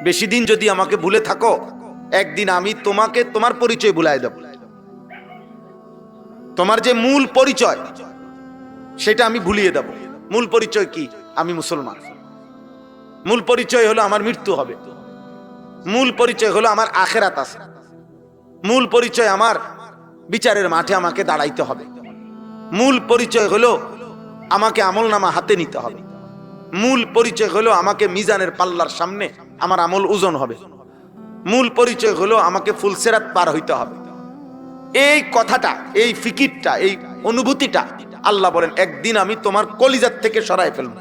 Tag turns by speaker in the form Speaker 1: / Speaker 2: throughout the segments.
Speaker 1: বেশি দিন যদি আমাকে ভুলে থাকো, একদিন আমি তোমাকে তোমার পরিচয় ভুলাই দেব। তোমার যে মূল পরিচয় সেটা আমি ভুলিয়ে দেব। মূল পরিচয় কি? আমি মুসলমান। মূল পরিচয় হলো আমার মৃত্যু হবে। মূল পরিচয় হলো আমার আখেরাত আছে। মূল পরিচয় আমার বিচারের মাঠে আমাকে দাঁড়াইতে হবে। মূল পরিচয় হলো আমাকে আমলনামা হাতে নিতে হবে। মূল পরিচয় হলো আমাকে মিজানের পাল্লার সামনে আমার আমল ওজন হবে। মূল পরিচয় হলো আমাকে ফুলসেরাত পার হইতে হবে। এই কথাটা, এই ফিকিরটা, এই অনুভূতিটা আল্লাহ বলেন একদিন আমি তোমার কলিজার থেকে সরাই ফেলব।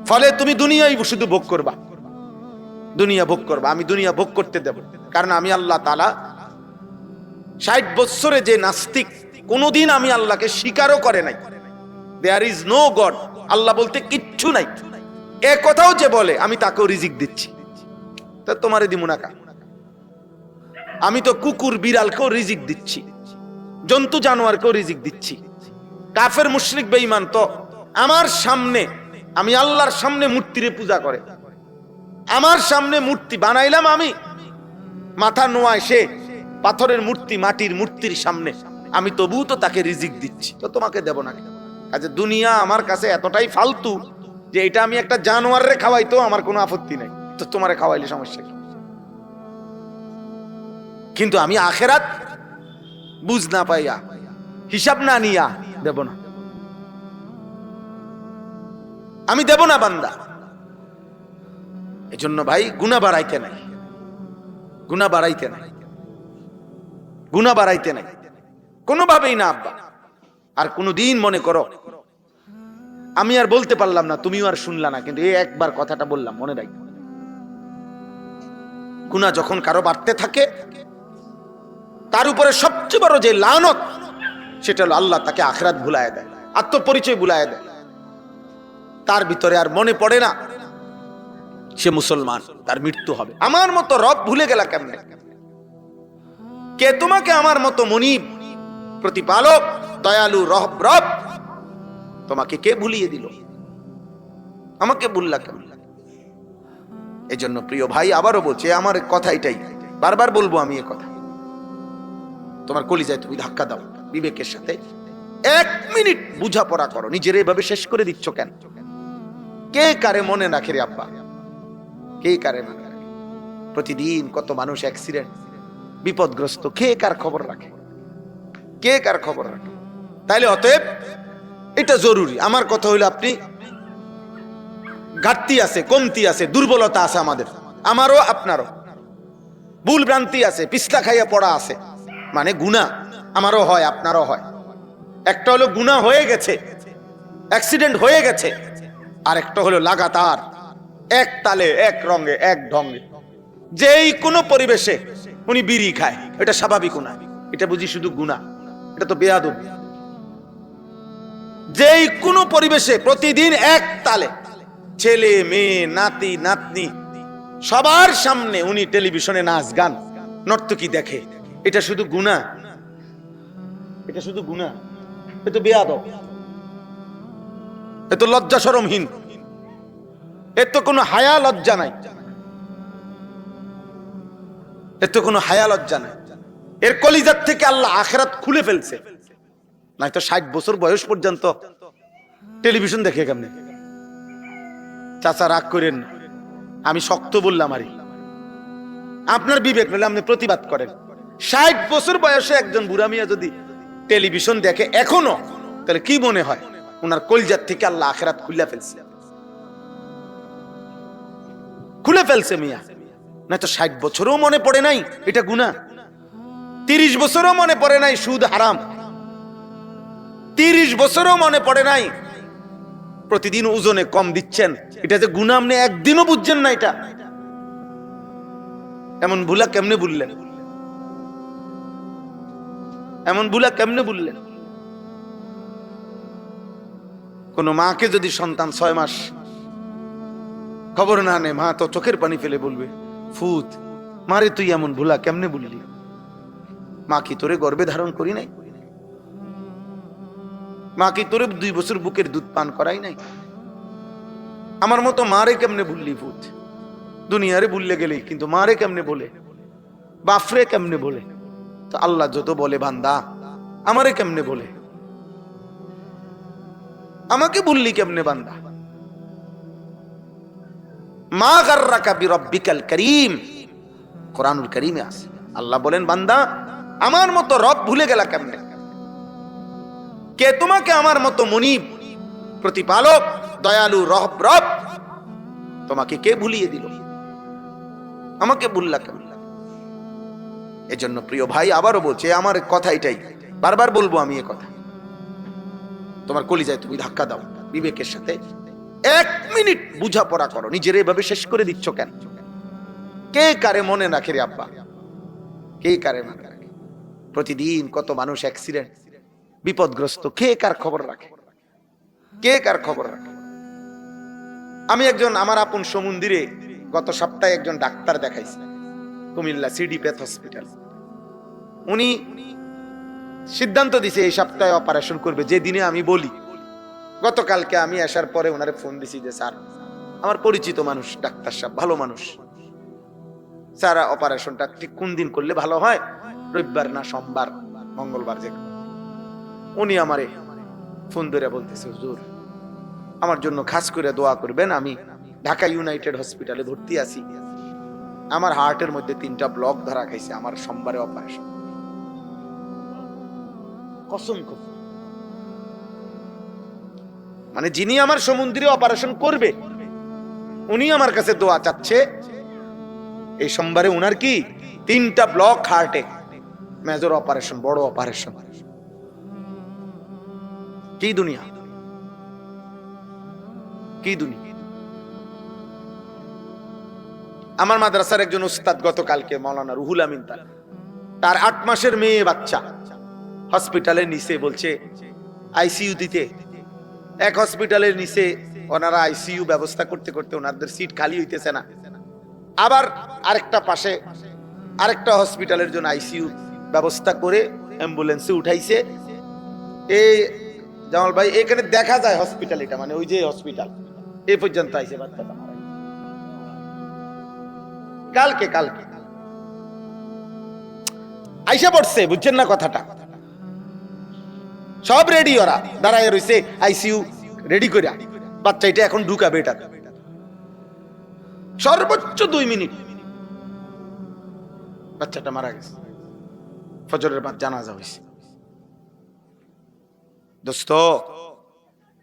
Speaker 1: ফলে তুমি দুনিয়ায় শুধু ভোগ করবা, দুনিয়া ভোগ করবা। আমি দুনিয়া ভোগ করতে দেব, কারণ আমি আল্লাহ তাআলা 60 বছরে যে নাস্তিক কোনোদিন আমি আল্লাহকে স্বীকারও করে নাই, দেয়ার ইজ নো গড, আল্লাহ বলতে কিচ্ছু নাই, এ কথাও যে বলে আমি তাকেও রিজিক দিচ্ছি। তা তোমারে দিমু না কা? আমি তো কুকুর বিড়ালকেও রিজিক দিচ্ছি, জন্তু জানোয়ারকেও রিজিক দিচ্ছি। কাফের মুশরিক বেঈমান তো আমার সামনে, আমি আল্লাহর সামনে মূর্তিরে পূজা করে, আমার সামনে মূর্তি বানাইলাম আমি, মাথা নোয়ায় সে পাথরের মূর্তি, মাটির মূর্তির সামনে, আমি তবুও তো তাকে রিজিক দিচ্ছি। তো তোমাকে দেব না? আচ্ছা, দুনিয়া আমার কাছে এতটাই ফালতু যে এটা আমি একটা জানোয়ারে খাওয়াইতো আমার কোনো আপত্তি নাই, তো তোমারে খাওয়াইলে সমস্যা কি? কিন্তু আমি আখেরাত বুঝ না পাইয়া, হিসাব না নিয়া দেব না। আমি দেব না বান্দা। এজন্য ভাই গুনাহ বাড়াইতে নাই, গুনাহ বাড়াইতে নাই, গুনাহ বাড়াইতে নাই কোনোভাবেই না আব্বা। আর কোনোদিন মনে করো আমি আর বলতে পারলাম না, তুমিও আর শুনলা না, কিন্তু এই একবার কথাটা বললাম, মনে রাখ, গুনাহ যখন কারো বাড়তে থাকে তার উপরে সবচেয়ে বড় যে লানত সেটা হলো আল্লাহ তাকে আখিরাত ভুলায় দেয়, আত্মপরিচয় ভুলায় দেয়। তার ভিতরে আর মনে পড়ে না সে মুসলমান, তার মৃত্যু হবে। আমার মতো রব ভুলে গেলা কেমনে? কে তোমাকে আমার মতো মনিব, প্রতিপালক, দয়ালু রব তোমাকে কে ভুলিয়ে দিল? আমাকে ভুললা কেমন? এজন্য প্রিয় ভাই আবারও বলছি, আমার কথা এটাই, বারবার বলবো আমি এ কথা, তোমার কলিজায় তুমি ধাক্কা দাও বিবেকের সাথে, 1 মিনিট বুঝাপড়া করো। নিজের এভাবে শেষ করে দিচ্ছ কেন? কে কারে মনে রাখে রে আব্বা? কে কারে মনে রাখে? প্রতিদিন কত মানুষ অ্যাক্সিডেন্ট, বিপদগ্রস্ত, কে কার খবর রাখে? কে কার খবর রাখে? তাইলে অতএব এটা জরুরি। আমার কথা হইলো, আপনি ঘাটতি আছে, কমতি আছে, দুর্বলতা আছে আমাদের, আমারও আপনারও ভুল ভ্রান্তি আছে, পিছলা খাইয়া পড়া আছে, মানে গুনাহ আমারও হয় আপনারও হয়। একটা হলো গুনাহ হয়ে গেছে, অ্যাক্সিডেন্ট হয়ে গেছে, আর একটা হলো লাগাতার এক তালে, এক রঙে, এক ঢঙ্গে, যেই কোনো পরিবেশে উনি বিড়ি খায়, এটা স্বাভাবিক না, এটা বুঝি শুধু গুনাহ, এটা তো বেয়াদবি। যেই কোনো পরিবেশে প্রতিদিন এক তালে ছেলে মেয়ে নাতি নাতনি সবার সামনে উনি টেলিভিশনে নাচ গান নর্তকী দেখে, এটা শুধু গুনাহ, এটা শুধু গুনাহ, এটা বেয়াদব, এ তো লজ্জা শরমহীন, এর তো কোনো হায়া লজ্জা নাই, এর তো কোনো হায়া লজ্জা নাই। এর কলিজার থেকে আল্লাহ আখিরাত খুলে ফেলছে, নাই তো 60 বছর বয়স পর্যন্ত টেলিভিশন দেখে কেমনে? চাচা রাগ করেন না, আমি শক্ত বললাম, আরে আপনার বিবেক নিলে আপনি প্রতিবাদ করেন। 60 বছর বয়সে একজন বুড়া মিয়া যদি টেলিভিশন দেখে এখনো, তাহলে কি মনে হয় ওনার কলিজার থেকে আল্লাহ আখিরাত খুলে ফেলছে? খুলে ফেলছে মিয়া। না তো 60 বছরও মনে পড়ে নাই এটা গুনাহ, 30 বছরও মনে পড়ে নাই সুদ হারাম, 30 বছরও মনে পড়ে নাই প্রতিদিন ওজনে কম দিচ্ছেন, এটা যে গুনাহ আপনি একদিনও বুঝছেন না। এটা এমন ভুলা কেমনে বললেন? এমন ভুলা কেমনে বললেন? কোন মাকে যদি সন্তান 6 মাস খবর না নেয়, মা তো চোখের পানি ফেলে বলবে, ফুত মারে তুই এমন ভুলা কেমনে বললি? মা কি তোরে গর্ভে ধারণ করি নাই? মা কি তোরে 2 বছর বুকের দুধ পান করাই নাই? আমার মতো মারে কেমনে ভুললি ভূত, দুনিয়ারে ভুললে গেলেই, কিন্তু মারে কেমনে বলে, বাফরে কেমনে বলে। তো আল্লাহ যত বলে বান্দা আমারে কেমনে বলে, আমাকে ভুললি কেমনে বান্দা। মা গাররাকা বিরব্বিকাল করিম, কোরআনুল কারীমে আছে। আল্লাহ বলেন বান্দা আমার মতো রব ভুলে গেলা কেমনে? কে তোমাকে আমার মতো মুনিব, প্রতিপালক, দয়ালু রব তোমাকে কে ভুলিয়ে দিল? আমাকে ভুললা কেমন? এজন্য প্রিয় ভাই আবারও বলছে, আমার কথা এটাই, বারবার বলবো আমি এ কথা, তোমার কলিজায় তুমি ধাক্কা দাও বিবেকের সাথে। 1 মিনিট বুঝাপড়া করো, নিজের এভাবে শেষ করে দিচ্ছ কেন? কে কারে মনে রাখে রে আব্বা, কে কারে মনে রাখে? প্রতিদিন কত মানুষ অ্যাক্সিডেন্ট, বিপদগ্রস্ত, কে কার খবর রাখে? কে কার খবর রাখে? আমি একজন আমার আপন সমুন্দিরে গত সপ্তাহে একজন ডাক্তার দেখাইছি, কুমিল্লা সিডি প্যাথ হসপিটাল। উনি সিদ্ধান্ত দিছে এই সপ্তাহে অপারেশন করবে, যে দিনে আমি বলি। গতকালকে আমি আসার পরে ওনারে ফোন দিছি যে স্যার, আমার পরিচিত মানুষ ডাক্তার সাহেব, ভালো মানুষ, স্যার অপারেশনটা ঠিক কোন দিন করলে ভালো হয়? রবিবার না সোমবার, মঙ্গলবার যে। উনি আমারে ফোন ধরে বলতেছে, হুজুর আমার জন্য খাস করে দোয়া করবেন, আমি ঢাকা ইউনাইটেড হসপিটালে ভর্তি আছি, আমার হার্টের মধ্যে 3টা ব্লক ধরা খাইছে, আমার সোমবারে অপারেশন। কসম করে, মানে যিনি আমার সমুদ্রে অপারেশন করবে উনি আমার কাছে দোয়া চাচ্ছে। এই সোমবারে উনার কি 3টা ব্লক হার্টে, মেজর অপারেশন, বড় অপারেশন। কি দুনিয়া, কি দুনিয়া। আমার মাদ্রাসার একজন উস্তাদ গতকালকে, মাওলানা রুহুল আমিন, তার 8 মাসের মেয়ে বাচ্চা হসপিটালের নিচে, বলছে আইসিইউ দিতে। এক হসপিটালের নিচে ওনারা আইসিইউ ব্যবস্থা করতে করতে ওনাদের সিট খালি হইতেছে না, আবার আরেকটা পাশে আরেকটা হসপিটালের জন্য আইসিইউ ব্যবস্থা করে অ্যাম্বুলেন্সে উঠাইছে। এই জামাল ভাই, এখানে দেখা যায় হসপিটাল, এটা মানে ওই যে হসপিটাল, এই পর্যন্ত আইছে বাচ্চাটা। কালকে আইসা পড়ছে, বুঝছেন না কথাটা? সব রেডি, ওরা দাঁড়ায় রয়েছে আইসিইউ রেডি করে, বাচ্চা এটা এখন ঢুকাবে, এটা সর্বোচ্চ 2 মিনিট বাচ্চাটা মারা গেছে। ফজরের বাদ জানাজা হয়েছে। দোস্ত,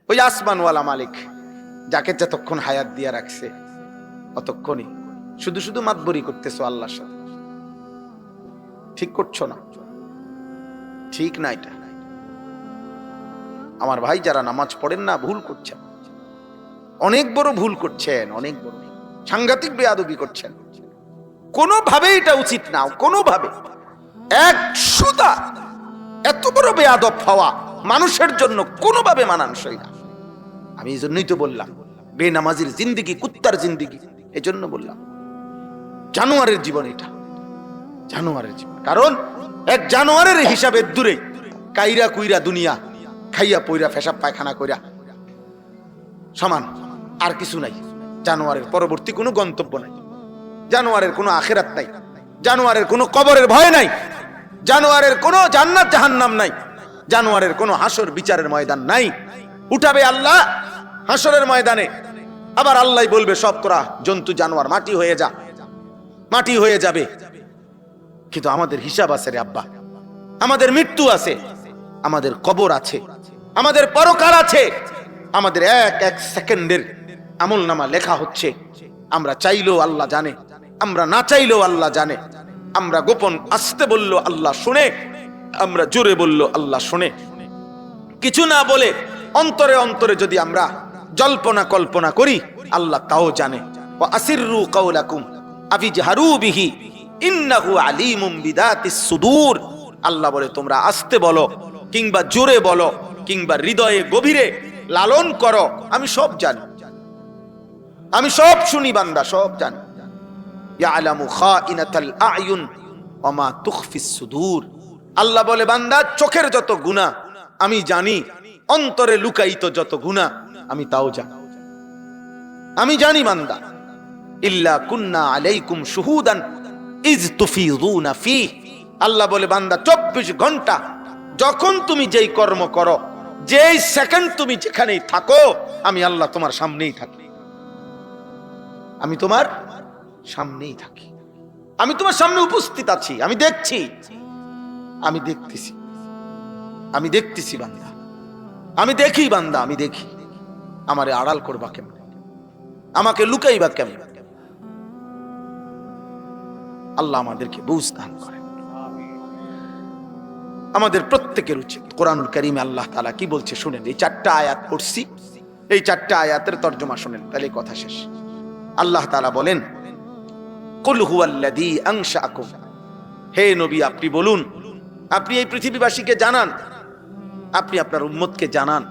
Speaker 1: ওই আসমানওয়ালা মালিক যাকে যতক্ষণ হায়াত দিয়া রাখছে অতক্ষণই শুধু শুধু মাতবরি করতেছো আল্লাহর সাথে। ঠিক করছো না, ঠিক না এটা। আমার ভাই যারা নামাজ পড়েন না, ভুল করছেন, অনেক বড় ভুল করছেন, অনেক বড় সাংঘাতিক বেয়াদবি করছেন। কোনোভাবে এটা উচিত না, কোনোভাবে। 100টা এত বড় বেয়াদব হওয়া মানুষের জন্য কোনোভাবে মানানসই না। আমি এই জন্যই তো বললাম বেনামাজির জিন্দিগি কুত্তার জিন্দিগি, এই জন্য বললাম জানোয়ারের জীবন এটা, জানোয়ারের জীবন। কারণ এক জানোয়ারের হিসাবে দূরে, কাইরা কুইরা দুনিয়া খাইয়া পইরা পেশাব পায়খানা কইরা সমান, আর কিছু নাই। জানোয়ারের পরবর্তী কোনো গন্তব্য নাই, জানোয়ারের কোনো আখিরাত নাই, জানোয়ারের কোনো কবরের ভয় নাই, জানোয়ারের কোনো জান্নাত জাহান্নাম নাই, জানোয়ারের কোনো হাসর বিচারের ময়দান নাই। উঠাবে আল্লাহ হাসরের ময়দানে, আবার আল্লাহ বলবে সব তোরা জন্তু জানোয়ার মাটি হয়ে যা, মাটি হয়ে যাবে। কিন্তু আমাদের হিসাব আছে রে আব্বা, আমাদের মৃত্যু আছে, আমাদের কবর আছে, আমাদের পরকাল আছে, আমাদের এক এক সেকেন্ডের আমল নামা লেখা হচ্ছে। আমরা চাইলেও আল্লাহ জানে, আমরা না চাইলেও আল্লাহ জানে। আমরা গোপন আস্তে বললো আল্লাহ শুনে, আমরা জোরে বললো আল্লাহ শুনে। কিছু না বলে অন্তরে অন্তরে যদি আমরা জল্পনা কল্পনা করি, আল্লাহ তাও জানে। ওয়া আসিররু কাওলাকুম আফিজহারু বিহি ইন্নাহু আলিমুম বিদাতিস সুদূর। আল্লাহ বলে তোমরা আস্তে বলো কিংবা জোরে বলো কিংবা হৃদয়ে গভীরে লালন করো, আমি সব জানি, আমি সব শুনি বান্দা, সব জানি। ইয়ালামু খাইনাতাল আয়ুন ওয়া মা তুখফিস সুদূর। আল্লাহ বলে বান্দা চোখের যত গুনাহ আমি জানি, অন্তরে লুকায়িত যত গুনাহ আমি তাও জানি। আমি জানি বান্দা, ইল্লা কুন্না আলাইকুম শুহুদান ইজ তুফিদুনা ফি। আল্লাহ বলে বান্দা 24 ঘন্টা যখন তুমি যেই কর্ম করো, যেই সেকেন্ড তুমি যেখানেই থাকো, আমি আল্লাহ তোমার সামনেই থাকি। আমি তোমার সামনেই থাকি, আমি তোমার সামনে উপস্থিত আছি, আমি দেখছি, আমি দেখতেছি, আমি দেখতেছি বান্দা, আমি দেখি বান্দা, আমি দেখি। আমারে আড়াল করবা কেমন, আমাকে লুকাইবা কেমন? আল্লাহ আমাদেরকে বুঝ দান করেন। আমাদের প্রত্যেকের উচিত কোরআনুল কারীমে আল্লাহ তাআলা কি বলছে শুনেন। এই 4টা আয়াত পড়ছি, এই 4টা আয়াতের তরজমা শুনেন, তাহলে কথা শেষ। আল্লাহ তাআলা বলেন, কুল হুয়াল্লাযী আনশাআকুম। হে নবী আপনি বলুন, আপনি এই পৃথিবীবাসীকে জানান, আপনি আপনার উম্মতকে জানান,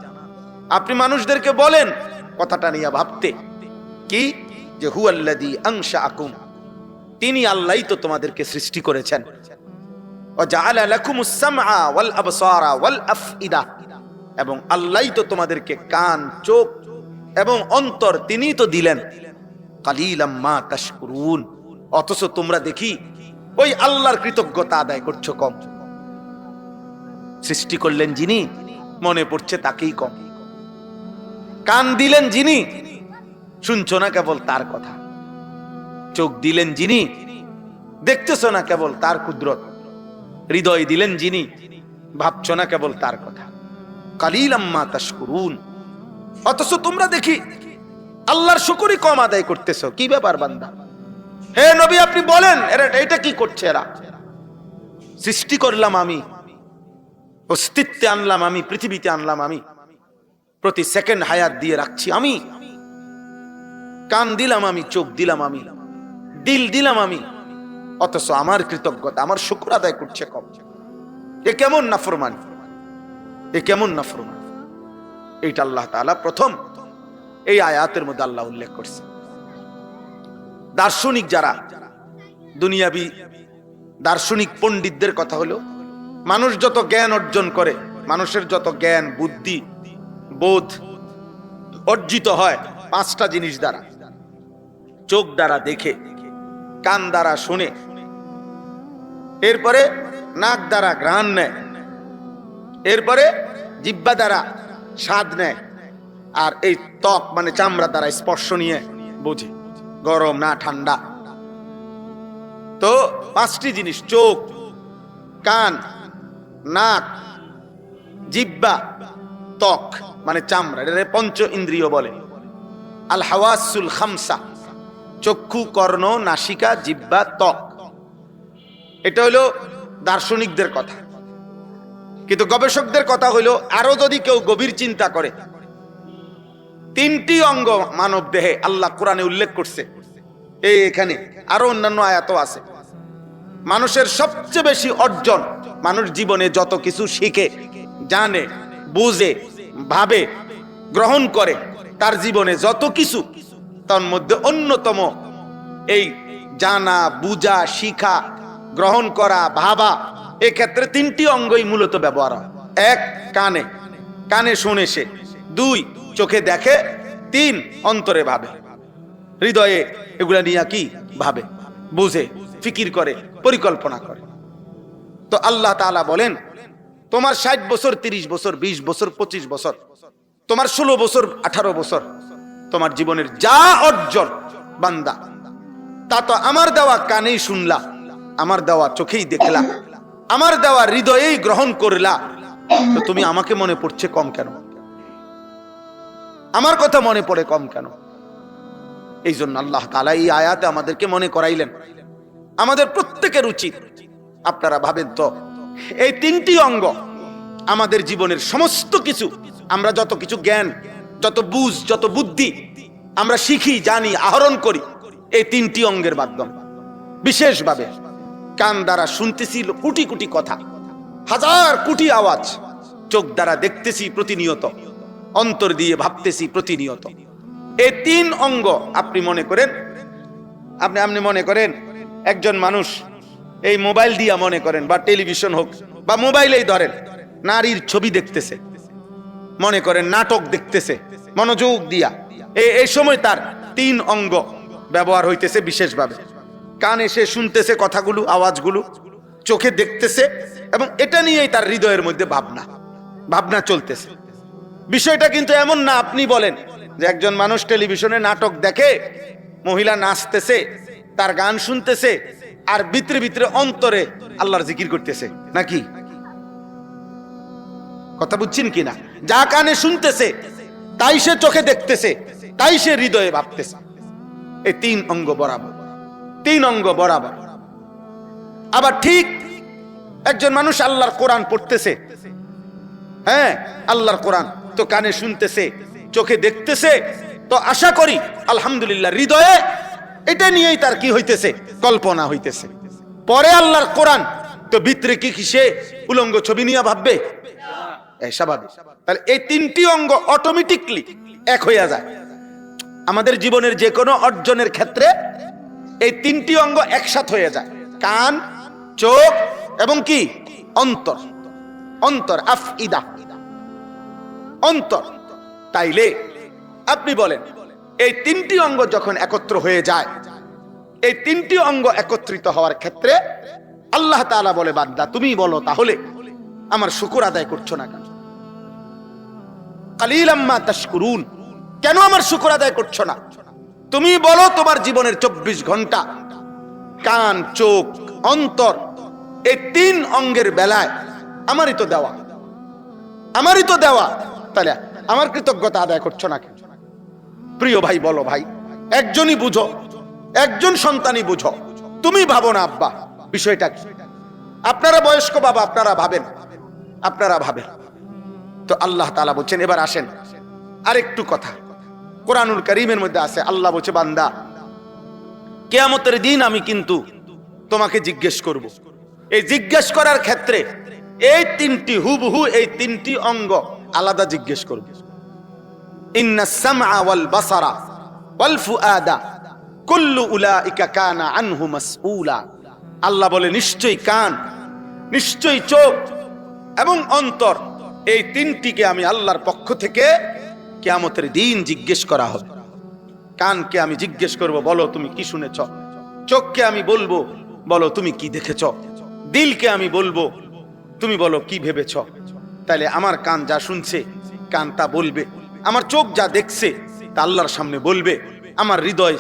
Speaker 1: আপনি মানুষদেরকে বলেন কথাটা নিয়ে ভাবতে, কি যে হুয়াল্লাযী আনশাআকুম, তিনি আল্লাহই তো তোমাদেরকে সৃষ্টি করেছেন। ওয়া জাআলা লাকুমুস সামআ ওয়াল আবসারা ওয়াল আফইদা, এবং আল্লাহই তো তোমাদেরকে কান, চোখ এবং অন্তর তিনিই তো দিলেন। কালিলাম মা তাশকুরুন, অথচ তোমরা দেখি ওই আল্লাহর কৃতজ্ঞতা আদায় করছো কম। সৃষ্টি করলেন যিনি, মনে পড়ছে তাকেই কম। কান দিলেন যিনি, শুনছো না কেবল তার কথা। চোখ দিলেন যিনি, দেখতেছো না কেবল তার কুদরত। হৃদয় দিলেন যিনি, ভাবছো না কেবল তার কথা। কালিলাম মা তাশকুরুন, অথচ তোমরা দেখি আল্লাহর শুকরই কম আদায় করতেছো। কি ব্যাপার বান্দা? হে নবী আপনি বলেন এটা কি করছে এরা? সৃষ্টি করলাম আমি, অস্তিত্বে আনলাম আমি, পৃথিবীতে আনলাম আমি, প্রতি সেকেন্ড হায়াত দিয়ে রাখছি আমি, কান দিলাম আমি, চোখ দিলাম আমি, দিল দিলাম আমি, অথচ আমার কৃতজ্ঞতা, আমার শুকর আদায় করছে কম। এ কেমন নাফরমানি, এ কেমন নাফরমানি? এইটা আল্লাহ তাআলা প্রথম এই আয়াতের মধ্যে আল্লাহ উল্লেখ করছে। দার্শনিক যারা, দুনিয়াবি দার্শনিক পণ্ডিতদের কথা হলো, মানুষ যত জ্ঞান অর্জন করে, মানুষের যত জ্ঞান বুদ্ধি বোধ অর্জিত হয় 5টা জিনিস দ্বারা। চোখ দ্বারা দেখে, কান দ্বারা শুনে, এরপরে নাক দ্বারা ঘ্রাণ নেয়, এরপরে জিহ্বা দ্বারা স্বাদ নেয়, আর এই ত্বক মানে চামড়া দ্বারা স্পর্শ নিয়ে বোঝে গরম না ঠান্ডা। তো 5টি জিনিস, চোখ, কান, নাক, জিহ্বা, ত্বক মানে চামড়া, এটা পঞ্চ ইন্দ্রিয় বলে। আল হাওয়াসুল খামসা, চক্ষু, কর্ণ, নাসিকা, জিহ্বা, ত্বক। এটা হলো দার্শনিকদের কথা। কিন্তু গবেষকদের কথা হলো, আরো যদি কেউ গভীর চিন্তা করে, 3টি অঙ্গ মানব দেহে আল্লাহ কোরআনে উল্লেখ করছে। এখানে আরো অন্যান্য আয়াতও আছে। মানুষের সবচেয়ে বেশি অর্জন, মানুষ জীবনে যত কিছু শিখে, জানে, বুঝে, ভাবে, গ্রহণ করে, তার জীবনে যত কিছু, তার মধ্যে অন্যতম এই জানা, বুঝা, শিখা, গ্রহণ করা, ভাবা, এক্ষেত্রে 3টি অঙ্গই মূলত ব্যবহার হয়। 1 কানে, কানে শুনে সে। 2 চোখে দেখে। 3 অন্তরে ভাবে, হৃদয়ে এগুলা নিয়ে কি ভাবে, বুঝে, ফিকির করে, পরিকল্পনা করে। তো আল্লাহ তাআলা বলেন, তোমার 60 বছর, 30 বছর, 20 বছর, 25 বছর, তোমার 16 বছর, 18 বছর, তোমার জীবনের যা অর্জন বান্দা, তা তো আমার দেওয়া কানেই শুনলা, আমার দেওয়া চোখেই দেখলা, আমার দেওয়া হৃদয়েই গ্রহণ করলা। তো তুমি আমাকে মনে পড়ছে কম কেন? আমার কথা মনে পড়ে কম কেন? এই জন্য আল্লাহ তাআলা এই আয়াতে আমাদেরকে মনে করাইলেন, আমাদের প্রত্যেকের উচিত, আপনারা ভাবেন তো, এই 3টি অঙ্গ আমাদের জীবনের সমস্ত কিছু, আমরা যত কিছু জ্ঞান, যত বুঝ, যত বুদ্ধি আমরা শিখি, জানি, আহরণ করি, এই 3টি অঙ্গের মাধ্যমে। বিশেষভাবে কান দ্বারা শুনতেছি কোটি কোটি কথা, হাজার কোটি আওয়াজ, চোখ দ্বারা দেখতেছি প্রতিনিয়ত, অন্তর দিয়ে ভাবতেছি প্রতিনিয়ত। এই 3 অঙ্গ আপনি মনে করেন, আপনি মনে করেন একজন মানুষ এই মোবাইল দিয়া মনে করেন, বা টেলিভিশন হোক বা মোবাইলেই ধরেন, নারীর ছবি দেখতেছে, মনে করেন নাটক দেখতেছে মনোযোগ দিয়া, এই সময় তার তিন অঙ্গ ব্যবহার হইতেছে বিশেষভাবে। কান এসে শুনতেছে কথাগুলো, আওয়াজগুলো, চোখে দেখতেছে, এবং এটা নিয়েই তার হৃদয়ের মধ্যে ভাবনা চলতেছে। বিষয়টা কিন্তু এমন না আপনি বলেন যে একজন মানুষ টেলিভিশনে নাটক দেখে, মহিলা নাচতেছে, তার গান শুনতেছে, আর ভিতরে ভিতরে অন্তরে আল্লাহর জিকির করতেছে, নাকি? কথা বুঝছেন কিনা? যা কানে শুনতেছে তাই সে চোখে দেখতেছে, তাই সে হৃদয়ে ভাবতেছে। এই তিন অঙ্গ বরাবর, তিন অঙ্গ বরাবর। আবার ঠিক একজন মানুষ আল্লাহর কোরআন পড়তেছে, হ্যাঁ আল্লাহর কোরআন তো কানে শুনতেছে, চোখে দেখতেছে, তো আশা করি আলহামদুলিল্লাহ হৃদয়ে এটা নিয়েই তার কি হইতেছে, কল্পনা হইতেছে। পরে আল্লাহর কোরআন তো ভিতরে কি সে উলঙ্গ ছবি নিয়ে ভাববে? স্বাভাবিক। তাহলে এই তিনটি অঙ্গ অটোমেটিকলি এক হইয়া যায়। আমাদের জীবনের যে কোনো অর্জনের ক্ষেত্রে এই তিনটি অঙ্গ একসাথ হয়ে যায়, কান, চোখ এবং কি অন্তর। অন্তর, আফইদা, অন্তর। তাইলে আপনি বলেন এই তিনটি অঙ্গ যখন একত্র হয়ে যায়, এই তিনটি অঙ্গ একত্রিত হওয়ার ক্ষেত্রে আল্লাহ তাআলা বলে, বান্দা তুমি বলো তাহলে আমার শুকর আদায় করছো না কেন? কালিলাম মা তাশকুরুন, কেন আমার শুকর আদায় করছো না? তুমি বলো তোমার জীবনের 24 ঘন্টা কান, চোখ, অন্তর, এই তিন অঙ্গের বেলায় আমারই তো দেওয়া, আমারই তো দেওয়া, তাহলে আমার কৃতজ্ঞতা আদায় করছো না কেন? প্রিয় ভাই বলো, ভাই একজনই বুঝো, একজন সন্তানই বুঝো, তুমি ভাবো না আব্বা বিষয়টা কি? আপনারা বয়স্ক বাবা, আপনারা ভাবেন, আপনারা ভাবেন। তো আল্লাহ তাআলা বলছেন, এবার আসেন আরেকটু কথা। কোরআনুল কারীমের মধ্যে আছে, আল্লাহ বলছে, বান্দা কিয়ামতের দিন আমি কিন্তু তোমাকে জিজ্ঞেস করব। এই জিজ্ঞেস করার ক্ষেত্রে এই তিনটি হুবহু, এই তিনটি অঙ্গ আলাদা জিজ্ঞেস করব। ইন্নাস সামআ ওয়াল বাসারা ওয়াল ফুআদা কুল্লু উলাইকা কানা আনহু মাসউলা। আল্লাহ বলে, নিশ্চয়ই কান, নিশ্চয়ই চোখ এবং অন্তর, এই তিনটিকে আমি আল্লাহর পক্ষ থেকে কিয়ামতের দিন জিজ্ঞেস করা হবে। কানকে আমি জিজ্ঞেস করব, বলো তুমি কি শুনেছ? চোখকে আমি বলবো, বলো তুমি কি দেখেছ? দিলকে আমি বলবো, তুমি বলো কি ভেবেছ? তাইলে আমার কান যা শুনছে, কান তা বলবে। আমার চোখ যা দেখছে তা আল্লাহর সামনে বলবে। আমার হৃদয়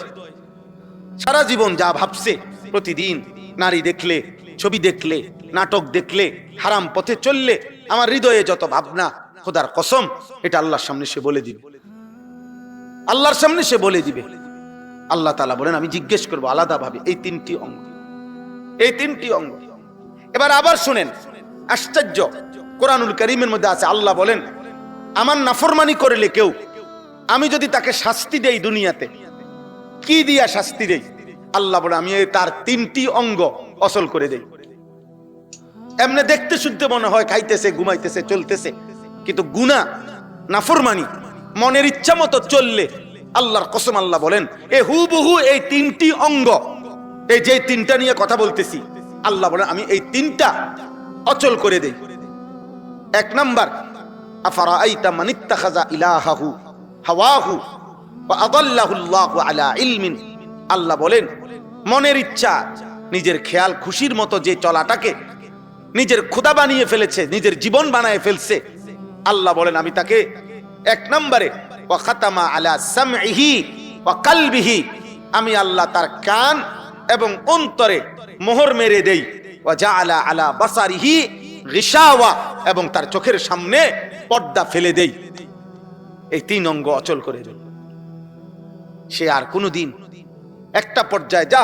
Speaker 1: সারা জীবন যা ভাবছে, প্রতিদিন নারী দেখলে, ছবি দেখলে, নাটক দেখলে, হারাম পথে চললে, আমার হৃদয়ে যত ভাবনা, খোদার কসম এটা আল্লাহর সামনে সে বলে দিবে, আল্লাহর সামনে সে বলে দিবে। আল্লাহ তাআলা বলেন, আমি জিজ্ঞেস করবো আলাদাভাবে এই তিনটি অঙ্গ, এই তিনটি অঙ্গ। এবার আবার শুনেন, আশ্চর্য, কোরআনুল কারীমের মধ্যে আছে, আল্লাহ বলেন, আমার নাফরমানি করলে কেউ, আমি যদি তাকে শাস্তি দেই দুনিয়াতে, কি দিয়া শাস্তি দেই? আল্লাহ বলে, আমি তার তিনটি অঙ্গ অচল করে দেই। এমনি দেখতে শুনতে মনে হয় খাইতেছে, ঘুমাইতেছে, চলতেছে, কিন্তু গুনাহ, নাফরমানি, মনের ইচ্ছা মতো চললে, আল্লাহর কসম আল্লাহ বলেন, এ হুবহু এই তিনটি অঙ্গ, এই যে তিনটা নিয়ে কথা বলতেছি, আল্লাহ বলেন আমি এই তিনটা অচল করে দেই। এক নাম্বার, আফারাআইতা মান ইত্তাখাযা ইলাহাহু হাওয়াহু ওয়া আদাল্লাহু আল্লাহু আলা ইলমিন। আল্লাহ বলেন, মনের ইচ্ছা, নিজের খেয়াল খুশির মতো যে চলাটাকে নিজের খোদা বানিয়ে ফেলেছে, নিজের জীবন বানায় ফেলছে, আল্লাহ বলেন আমি তাকে এক নম্বরে, ওয়া খাতামা আলা সামইহি ওয়া কলবিহি, আমি আল্লাহ তার কান এবং অন্তরে মোহর মেরে দেই। ওয়া জাআলা আলা বাসারিহি গিশাওয়া, এবং তার চোখের সামনে পর্দা ফেলে দেই। এই তিন অঙ্গ অচল করে দেই। সে আর কোনোদিন একটা পর্যায়ে, যা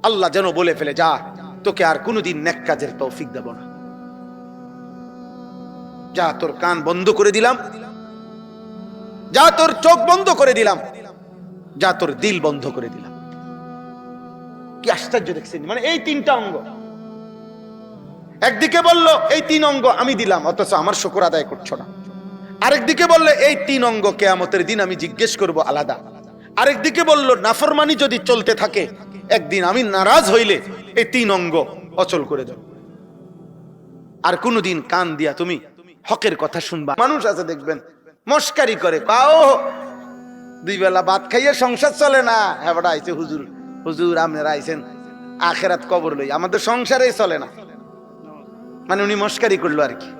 Speaker 1: আল্লাহ যেন বলে ফেলে, যা তোকে আর কোনোদিন নেক কাজের তৌফিক দেব না, যা তোর কান বন্ধ করে দিলাম, যা তোর চোখ বন্ধ করে দিলাম, যা তোর দিল বন্ধ করে দিলাম। কি আশ্চর্য দেখছেন! মানে এই তিনটা অঙ্গ একদিকে বললো এই তিন অঙ্গ আমি দিলাম, অথচ আমার শুকর আদায় করছো না। আরেকদিকে বললে এই তিন অঙ্গ কিয়ামতের দিন আমি জিজ্ঞেস করব আলাদা। আরেকদিকে বললো নাফরমানি যদি চলতে থাকে, একদিন আমি নারাজ হইলে এই তিন অঙ্গ অচল করে দেব। আর কোনদিন কান দিয়া তুমি হকের কথা শুনবা। মানুষ আছে দেখবেন মস্কারি করে, পাও দুই বেলা ভাত খাইয়ে সংসার চলে না। হ্যাঁ বড় আইছে হুজুর, হুজুর আপনারা আইছেন আখেরাত কবর লই, আমাদের সংসারেই চলে না। মানে উনি মস্কারি করলো আর কি,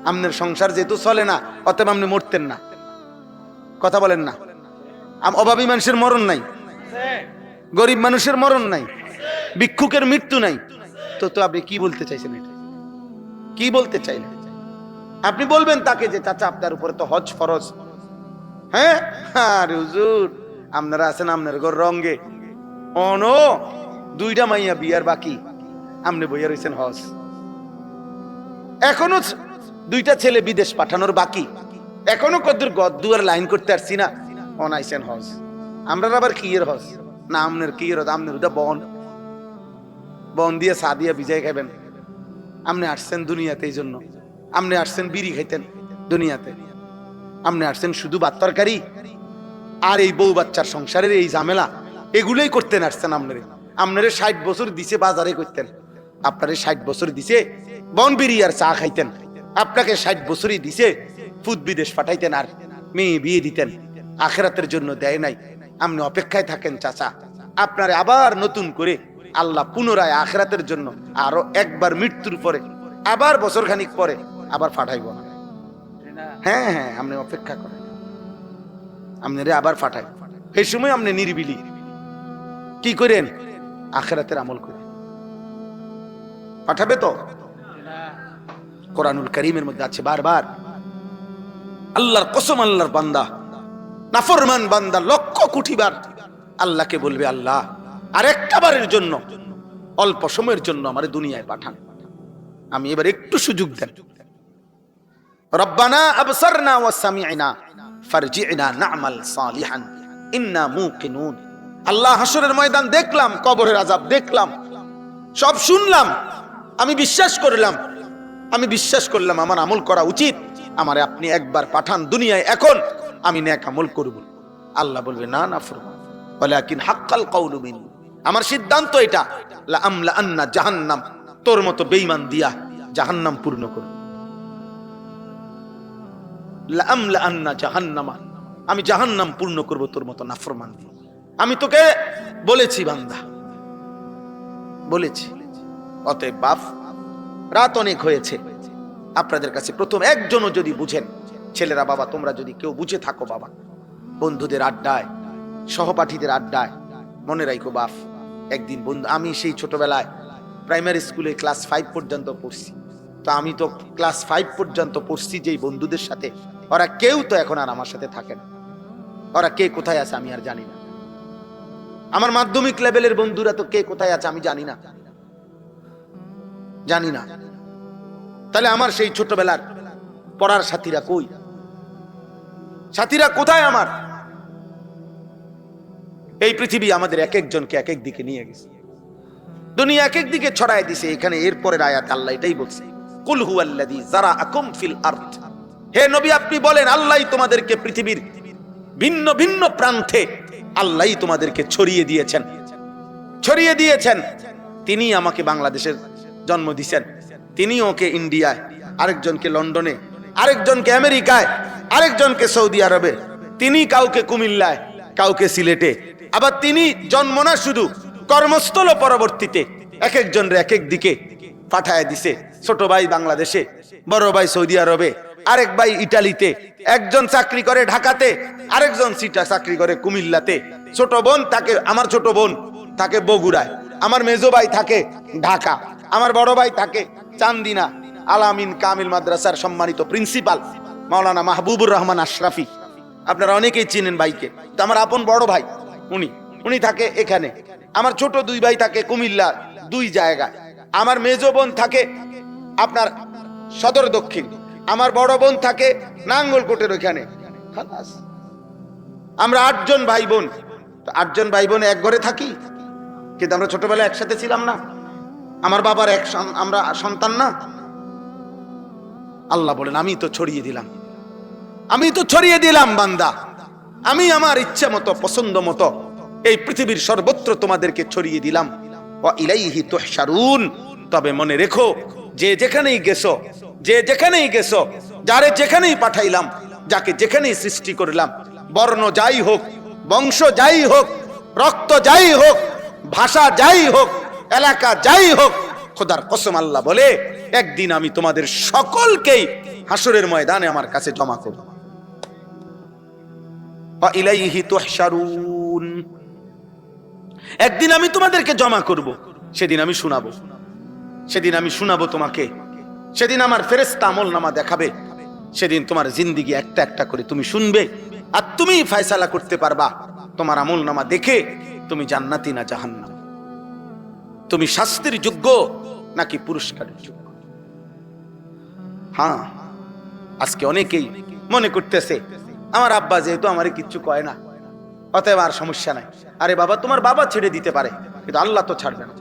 Speaker 1: আপনার সংসার যেহেতু চলে না অতএব আপনি মরতেন না। কথা বলেন না? অভাবী মানুষের মরণ নাই, গরিব মানুষের মরণ নাই, ভিক্ষুকের মৃত্যু নাই। তো তো আপনি কি বলতে চাইছেন? এটা কি বলতে চাইলেন? আপনি বলবেন তাকে যে চাচা আপনার উপরে তো হজ ফরজ। হ্যাঁ আরে হুজুর আপনারা আছেন আপনার ঘর রঙ্গে, অনো দুইটা মাইয়া বিয়ার বাকি, আপনি বইয়া রয়েছেন হজ। এখনো দুইটা ছেলে বিদেশ পাঠানোর বাকি, এখনো কদ্দুর গদ্দুয়ার লাইন করতে আসছি না, অনাইছেন হজ। আমরা আবার কি এর হজ না আপনার কি এর হজ? আপনার ওটা বন বন দিয়ে চা দিয়ে ভিজাই খাবেন। আপনি আসছেন দুনিয়াতে এই জন্য, আপনি আসছেন বিড়ি খাইতেন দুনিয়াতে, আপনি আসছেন শুধু ভাত তরকারি আর এই বউ বাচ্চার সংসারের এই ঝামেলা, এগুলোই করতেন আসছেন। আপনারে 60 বছর দিছে বাজারে করতেন, আপনারে 60 বছর দিছে বন বিড়ি আর চা খাইতেন, আপনাকে 60 বছরই দিছে ফুদ বিদেশ পাঠাইতেন আর মেয়ে বিয়ে দিতেন। আখেরাতের জন্য দেয় নাই। আপনি অপেক্ষায় থাকেন চাচা, আপনারে আবার নতুন করে আল্লাহ পুনরায় আখেরাতের জন্য আরো একবার মৃত্যুর পরে আবার বছর খানিক পরে আবার পাঠাইব না। হ্যাঁ হ্যাঁ আপনি অপেক্ষা করেন, আপনারে আবার পাঠাই। এই সময় আপনি নিরিবিলি কি করেন? আখেরাতের আমল করে পাঠাবে তো। কোরআনুল কারীমের মধ্যে আছে বারবার, আল্লাহর কসম, আল্লাহর বান্দা নাফরমান বান্দা লক্ষ কোটি বার আল্লাহকে বলবে, আল্লাহ আর একটা বারের জন্য অল্প সময়ের জন্য আমারে দুনিয়ায় পাঠান, আমি এবার একটু সুযোগ দেন। রব্বানা আবসারনা ওয়া সামি'না ফারজি'না না'মাল সালিহান ইন্না মুকিনুন। আল্লাহ হাসরের ময়দান দেখলাম, কবরের আযাব দেখলাম, সব শুনলাম, আমি বিশ্বাস করলাম আমার আমল করা উচিত, আমারে আপনি একবার পাঠান দুনিয়ায়, এখন আমি নেক আমল করব। আল্লাহ বলবে না নাফরমান, ওয়ালাকিন হাক্কাল কাউলু মিন্নি, আমার সিদ্ধান্ত এটা, লা আমলা আন্না জাহান্নাম, তোর মতো বেঈমান দিয়া জাহান্নাম পূর্ণ করব। লা আমলা আন্না জাহান্নামা, আমি জাহান্নাম পূর্ণ করব তোর মতো নাফরমান দিয়ে। আমি তোকে বলেছি বান্দা, বলেছি। অতএব বাপ, রাত অনেক হয়েছে, আপনাদের কাছে প্রথম একজনও যদি বুঝেন, ছেলেরা বাবা তোমরা যদি কেউ বুঝে থাকো বাবা, বন্ধুদের আড্ডায়, সহপাঠীদের আড্ডায়, মনে রাখো বাপ, একদিন বন্ধু, আমি সেই ছোটবেলায় প্রাইমারি স্কুলে ক্লাস 5 পর্যন্ত পড়ছি, তো আমি তো ক্লাস 5 পর্যন্ত পড়ছি যেই বন্ধুদের সাথে, ওরা কেউ তো এখন আর আমার সাথে থাকে না। ওরা কে কোথায় আছে আমি আর জানি না। আমার মাধ্যমিক লেভেলের বন্ধুরা তো কে কোথায় আছে আমি জানি না। তাহলে আমার সেই ছোটবেলার পড়ার সাথীরা কই? সাথীরা কোথায় আমার? এই পৃথিবী আমাদের এক একজনকে এক এক দিকে নিয়ে গেছে, দুনিয়া এক এক দিকে ছড়ায় দিছে। এখানে এরপরের আয়াত আল্লাহ এটাই বলছে, কুল হুয়াল্লাযী যারাআকুম ফিল আরদ। হে নবী আপনি বলেন, আল্লাহই তোমাদেরকে পৃথিবীর ভিন্ন ভিন্ন প্রান্তে আল্লাহই তোমাদেরকে ছড়িয়ে দিয়েছেন। তিনি আমাকে বাংলাদেশের জন্ম দিয়েছেন, তিনি ওকে ইন্ডিয়ায়, আরেকজনকে লন্ডনে, আরেকজনকে আমেরিকায়, আরেকজনকে সৌদি আরবে, তিনি কাউকে কুমিল্লায়, কাউকে সিলেটে, আবার তিনি জন্ম না শুধু কর্মস্থল পরবর্তীতে এক একজনের এক এক দিকে পাঠায় দিছে। ছোট ভাই বাংলাদেশে, বড় ভাই সৌদি আরবে, আরেক ভাই ইটালিতে, একজন চাকরি করে ঢাকাতে, আরেকজন চাকরি করে কুমিল্লাতে, ছোট বোন থাকে, আমার ছোট বোন থাকে বগুড়ায়, আমার মেজো ভাই থাকে ঢাকা, আমার বড় ভাই থাকে চান্দিনা আলামিন কামিল মাদ্রাসার সম্মানিত প্রিন্সিপাল মাওলানা মাহবুবুর রহমান আশরাফি, আপনারা অনেকেই চিনেন ভাইকে, তো আমার আপন বড় ভাই উনি থাকে এখানে। আমার ছোট দুই ভাই থাকে কুমিল্লা, 2 জায়গায়। আমার মেজো বোন থাকে আপনার সদর দক্ষিণ, আমার বড় বোন থাকে নাঙ্গলকোটের ওইখানে। আমরা 8 জন ভাই বোন, 8 জন ভাই বোন এক ঘরে থাকি, কিন্তু আমরা ছোটবেলায় একসাথে ছিলাম না। আমার বাবার আমরা সন্তান না। আল্লাহ বলেন, আমি তো ছড়িয়ে দিলাম বান্দা, আমি আমার ইচ্ছা মতো পছন্দ মতো এই পৃথিবীর সর্বত্র তোমাদেরকে ছড়িয়ে দিলাম। ওয়া ইলাইহি তুহশারুন। তবে মনে রেখো, যে যেখানেই গেছো, যারে যেখানেই পাঠাইলাম, যাকে যেখানেই সৃষ্টি করলাম, বর্ণ যাই হোক, বংশ যাই হোক, রক্ত যাই হোক, ভাষা যাই হোক, এলাকা যাই হোক, খোদার কসম আল্লাহ বলে একদিন আমি তোমাদের সকলকেই হাসরের ময়দানে আমার কাছে জমা করব। ইলাইহি তুহশারুন, একদিন আমি তোমাদেরকে জমা করব, সেদিন আমি শোনাবো, সেদিন আমি শোনাবো তোমাকে, সেদিন আমার ফেরেশতা আমলনামা দেখাবে, সেদিন তোমার জিন্দেগি একটা একটা করে তুমি শুনবে, আর তুমি ফয়সালা করতে পারবা তোমার আমলনামা দেখে তুমি জান্নাতি না জাহান্নাম, তুমি শাস্তির যোগ্য নাকি পুরস্কারের যোগ্য। হ্যাঁ, আজকে অনেকেই মনে করতেছে আমার আব্বা যেহেতু আমারে কিচ্ছু কয় না, অতএব আর সমস্যা নাই। আরে বাবা, তোমার বাবা ছেড়ে দিতে পারে, কিন্তু আল্লাহ তো ছাড়বে না।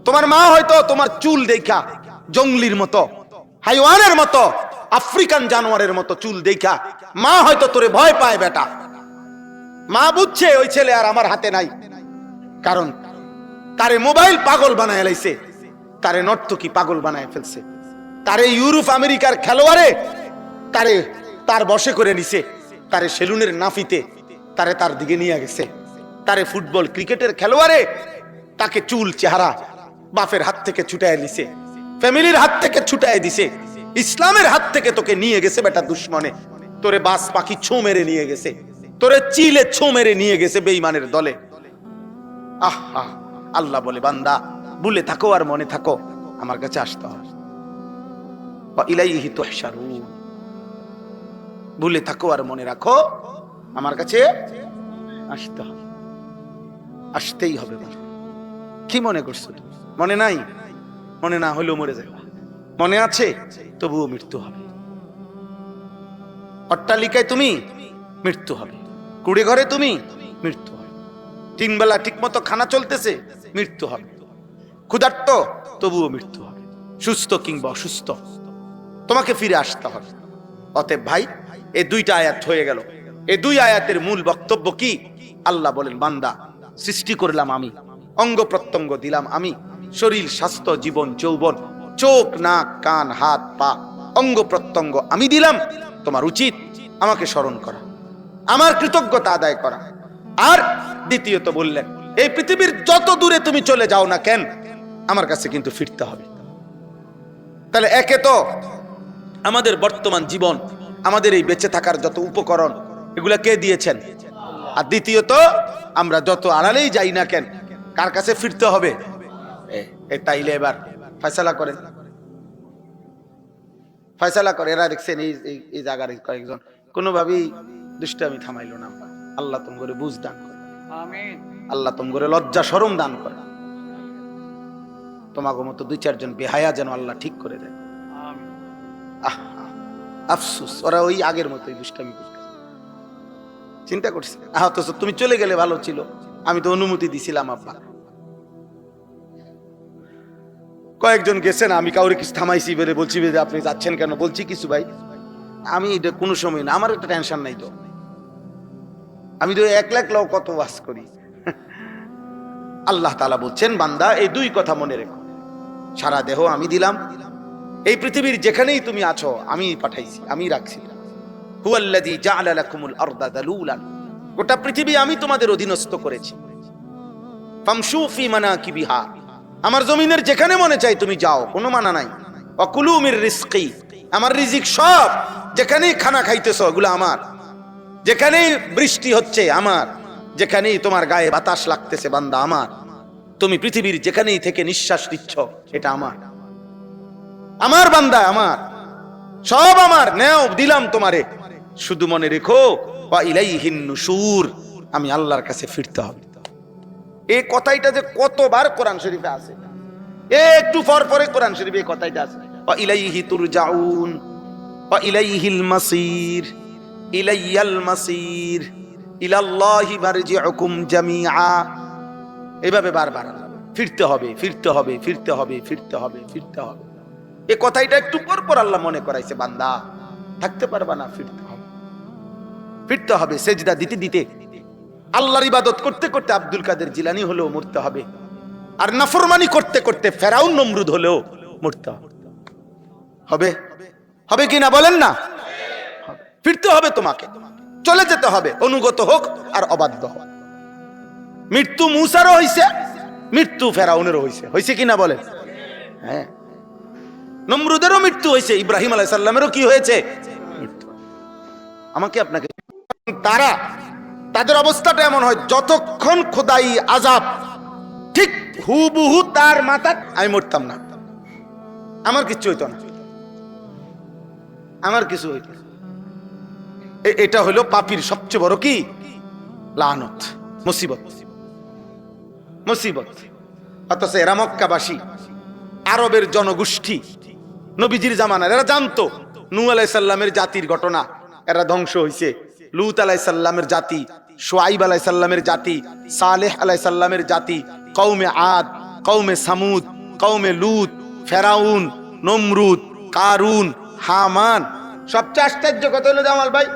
Speaker 1: তোমার মা হয়তো তোমার চুল দেখা জঙ্গলির মতো, হাইওয়ানের মতো, আফ্রিকান জানোয়ারের মতো চুল দেখা মা হয়তো তোরে ভয় পায়। বেটা, মা বুঝছে ওই ছেলে আর আমার হাতে নাই, কারণ তারে মোবাইল পাগল বানায় লাইছে, তারে নর্তকী পাগল বানায় ফেলছে, তারে ইউরোপ আমেরিকার খেলোয়াড়ে তারে তার বশে করে নিছে, তারে সেলুনের নাফিতে তারে তার দিকে নিয়ে গেছে, তারে ফুটবল ক্রিকেটের খেলোয়াড়ে তাকে চুল চেহারা বাপের হাত থেকে ছুটায় নিছে, ফ্যামিলির হাত থেকে ছুটায় দিছে, ইসলামের হাত থেকে তোকে নিয়ে গেছে বেটা দুশ্মনে, তোরে বাস পাখি ছো মেরে নিয়ে গেছে, তোরে চিলে ছো মেরে নিয়ে গেছে বেঈমানের দলে। আহা, আল্লাহ বলে বান্দা ভুলে থাকো আর মনে থাকো, আমার কাছে আসতে হবে। ইলাইহি তুহশারুন, ভুলে থাকো আর মনে রাখো, আমার কাছে আসতে হবে, আসতেই হবে। কি মনে করছো? মনে নাই? মনে না হলেও মরে যাবে, মনে আছে তবুও মৃত্যু হবে। অট্টালিকায় তুমি, মৃত্যু হবে। কুড়ে ঘরে তুমি, মৃত্যু হবে। 3 বেলা ঠিক মতো খানা চলতেছে, মৃত্যু হবে। ক্ষুধার্ত, তবুও মৃত্যু হবে। সুস্থ কিংবা অসুস্থ, তোমাকে ফিরে আসতে হবে। অতএব ভাই, এই 2টা আয়াত হয়ে গেল। এই 2 আয়াতের মূল বক্তব্য কি? আল্লাহ বলেন বান্দা সৃষ্টি করলাম আমি, অঙ্গ প্রত্যঙ্গ দিলাম আমি, শরীর, স্বাস্থ্য, জীবন, যৌবন, চোখ, নাক, কান, হাত, পা, অঙ্গ প্রত্যঙ্গ আমি দিলাম। তোমার উচিত আমাকে স্মরণ করা, আমার কৃতজ্ঞতা আদায় করা। আর দ্বিতীয়ত বললেন, এই পৃথিবীর যত দূরে তুমি চলে যাও না কেন, আমার কাছে কিন্তু ফিরতে হবে। তাহলে একে তো আমাদের বর্তমান জীবন, আমাদের এই বেঁচে থাকার যত উপকরণ, এগুলা কে দিয়েছেন? আর দ্বিতীয়ত আমরা যত আড়ালেই যাই না কেন, কার কাছে ফিরতে হবে? তাইলে এবার ফয়সালা করেন, ফয়সালা করে। এরা দেখছেন এই জায়গার কয়েকজন কোনোভাবেই দুষ্টামি থামাইল না। আল্লাহ তুম করে বুঝ দান করে, আল্লাহ তুম করে লজ্জা শরম দান করে। তোমাকে মতো 2-4 জন বেহায়া যেন আল্লাহ ঠিক করে দেয়। আফসুস, ওরা ওই আগের মতোই দুষ্টামি করছে। চিন্তা করছে, অথচ তুমি চলে গেলে ভালো ছিল, আমি তো অনুমতি দিছিলাম। আব্বা কয়েকজন গেছেন, আমি কাউরে কিছু থামাইছি বলে বলছি যে আপনি যাচ্ছেন কেন? বলছি কিছু ভাই, আমি এটা কোনো সময় না, আমার একটা টেনশন নাই তো, আমি তো 1 লাখ লোক কত ওয়াজ করি। আল্লাহ তাআলা বলছেন বান্দা এই 2 কথা মনে রেখো, সারা দেহ আমি দিলাম, এই পৃথিবীর যেখানেই তুমি আছো আমি পাঠাইছি, আমি রাখছি। হুয়াল্লাযী জাআলা লাকুমুল আরদা যালুলান, গোটা পৃথিবী আমি তোমাদের অধীনস্থ করেছি। ফামশু ফি মানাকিবিহা, আমার জমিনের যেখানে মনে চাই তুমি যাও, কোনো মানা নাই। ওয়াকুলু মির রিজকি, আমার রিজিক সব, যেখানেই খানা খাইতেছো ওগুলো আমার, যেখানেই বৃষ্টি হচ্ছে আমার, যেখানেই তোমার গায়ে বাতাস লাগতেছে বান্দা আমার, তুমি পৃথিবীর যেখানেই থেকে নিঃশ্বাস নিচ্ছ এটা আমার, আমার বান্দা আমার, সব আমার, নেও দিলাম তোমারে। শুধু মনে রেখো ওয়া ইলাইহিন নুশুর, আমি আল্লাহর কাছে ফিরতে হবে। এই কথাইটা যে কতবার কোরআন শরীফে আছে, একটু পর পরে কোরআন শরীফে এই কথাইটা আছে। ওয়া ইলাইহি তুরজাউন ওয়া ইলাইহিল মাসির, ইলাইয়াল মাসির, ইলাল্লাহি মারজিউকুম জামিআ। এভাবে বারবার ফিরতে হবে, ফিরতে হবে, ফিরতে হবে, ফিরতে হবে, ফিরতে হবে। এই কথাইটা একটু পর পর আল্লাহ মনে করাইছে, বান্দা থাকতে পারবা না, ফিরতে হবে, ফিরতে হবে। সেজদা দিতে দিতে, আল্লাহর ইবাদত করতে করতে আব্দুল কাদের জিলানী হলেও মরতে হবে, আর নাফরমানি করতে করতে ফেরাউন নমরুদ হলেও মরতে হবে। হবে, হবে কি না বলেন না? ফিরতে হবে তোমাকে। চলে যেতে হবে, অনুগত হোক আর অবাধ্য হোক। মৃত্যু মূসারও হইছে, মৃত্যু ফেরাউনেরও হইছে, হইছে কিনা বলেন? হ্যাঁ, নমরুদেরও মৃত্যু হয়েছে, ইব্রাহিম আলাইহিস সালামেরও কি হয়েছে? মৃত্যু। আমাকে আপনাকে তাদের অবস্থাটা এমন হয়, যতক্ষণ খোদাই আযাব ঠিক হুবহু তার মাথা, আমি মরতাম না, আমার কিচ্ছু হইতো না, আমার কিছু হইতো। এটা হলো পাপীর সবচেয়ে বড় কি লানত, মুসিবত, মুসিবত। অথচ এরা মক্কাবাসী, আরবের জনগোষ্ঠী, নবীজির জামানার, এরা জানতো নূহ আলাইহিস সালামের জাতির ঘটনা, এরা ধ্বংস হইছে। লূত আলাইহিস সালামের জাতি, শুআইব আলাইহিস সালামের জাতি, সালেহ আলাইহিস সালামের জাতি, কওমে আদ, কওমে সামুদ, কওমে লূত, ফেরাউন, নমরুদ, কারুন, হামান। সবচেয়ে আশ্চর্য কথা হলো জামাল ভাই,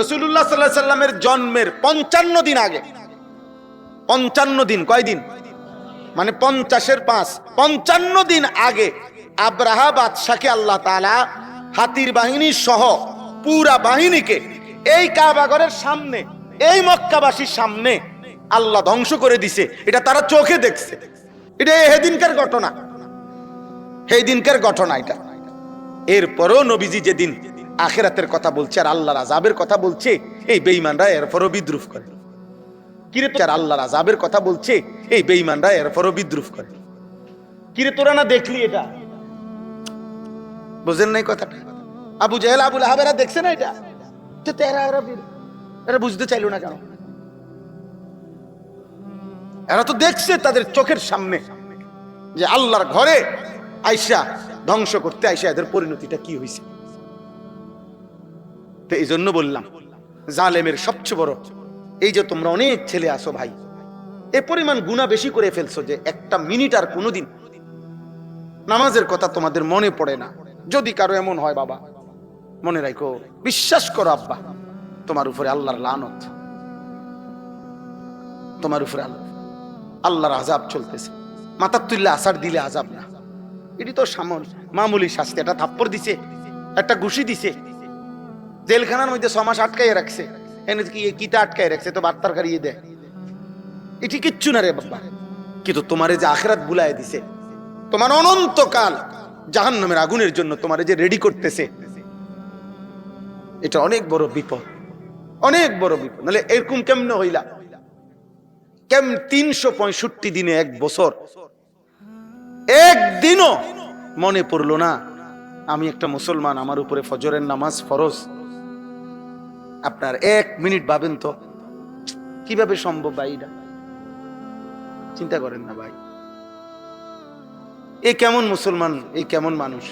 Speaker 1: রাসূলুল্লাহ সাল্লাল্লাহু আলাইহি সাল্লামের জন্মের 55 দিন আগে, 55 দিন, কয়দিন মানে 50-এর 5, 55 দিন আগে আব্রাহা বাদশাকে আল্লাহ তাআলা হাতির বাহিনী সহ পুরা বাহিনীকে এই কাবাঘরের সামনে, এই মক্কাবাসীর সামনে আল্লাহ ধ্বংস করে দিছে। এটা তারা চোখে দেখছে, এটা সেদিনকার ঘটনা, সেই দিনকার ঘটনা এটা। এরপরও নবীজি যেদিন আখিরাতের কথা বলছে আর আল্লাহর আযাবের কথা বলছে, এই বেঈমানরা এরপরও বিদ্রুপ করে। কিরে তোর আল্লাহর আযাবের কথা বলছে, এই বেঈমানরা এরপরও বিদ্রুপ করে। কিরে তোরা না দেখলি এটা? বুঝেন নাই কথাটা? আবু জাহেল, আবু লাহাব এরা দেখছে না এটা? এরা বুঝতে চাইলো না কেন? এরা তো দেখছে তাদের চোখের সামনে যে আল্লাহর ঘরে আইসা ধ্বংস করতে আইসা এদের পরিণতিটা কি হয়েছে। তো এই জন্য বললাম, জালেমের সবচেয়ে বড় এই যে তোমরা অনেক ছেলে আসো ভাই, এ পরিমাণ গুনাহ বেশি করে ফেলছো যে একটা মিনিট আর কোনোদিন নামাজের কথা তোমাদের মনে পড়ে না। যদি কারো এমন হয় বাবা, মনে রাখো, বিশ্বাস করো আব্বা, তোমার উপরে আল্লাহর লানত, তোমার উপরে আল্লাহর আযাব চলতেছে। মাথা তুললে আসার দিলে আযাব না, এটি তো মামুলি শাস্তি। একটা থাপ্পড় দিছে, একটা ঘুষি দিছে, জেলখানার মধ্যে 6 মাস আটকাইয়ে রাখছে, এনে কি কিতা আটকাই রাখছে, তো বার্তার কারিয়ে দেয়, এটি কিচ্ছু না রে বাবা। কিন্তু তোমারে যে আখিরাত বুলায় দিছে, তোমার অনন্তকাল জাহান্নামের আগুনের জন্য তোমারে যে রেডি করতেছে, এটা অনেক বড় বিপদ, অনেক বড় বিপদ। নাহলে এরকম কেমনে হইলা? 365 দিনে 1 বছর একদিনও মনে পড়লো না আমি একটা মুসলমান, আমার উপরে ফজরের নামাজ ফরজ? আপনার 1 মিনিট ভাবেন তো কিভাবে সম্ভব ভাই? এটা চিন্তা করেন না ভাই। এ কেমন মুসলমান, এই কেমন মানুষ,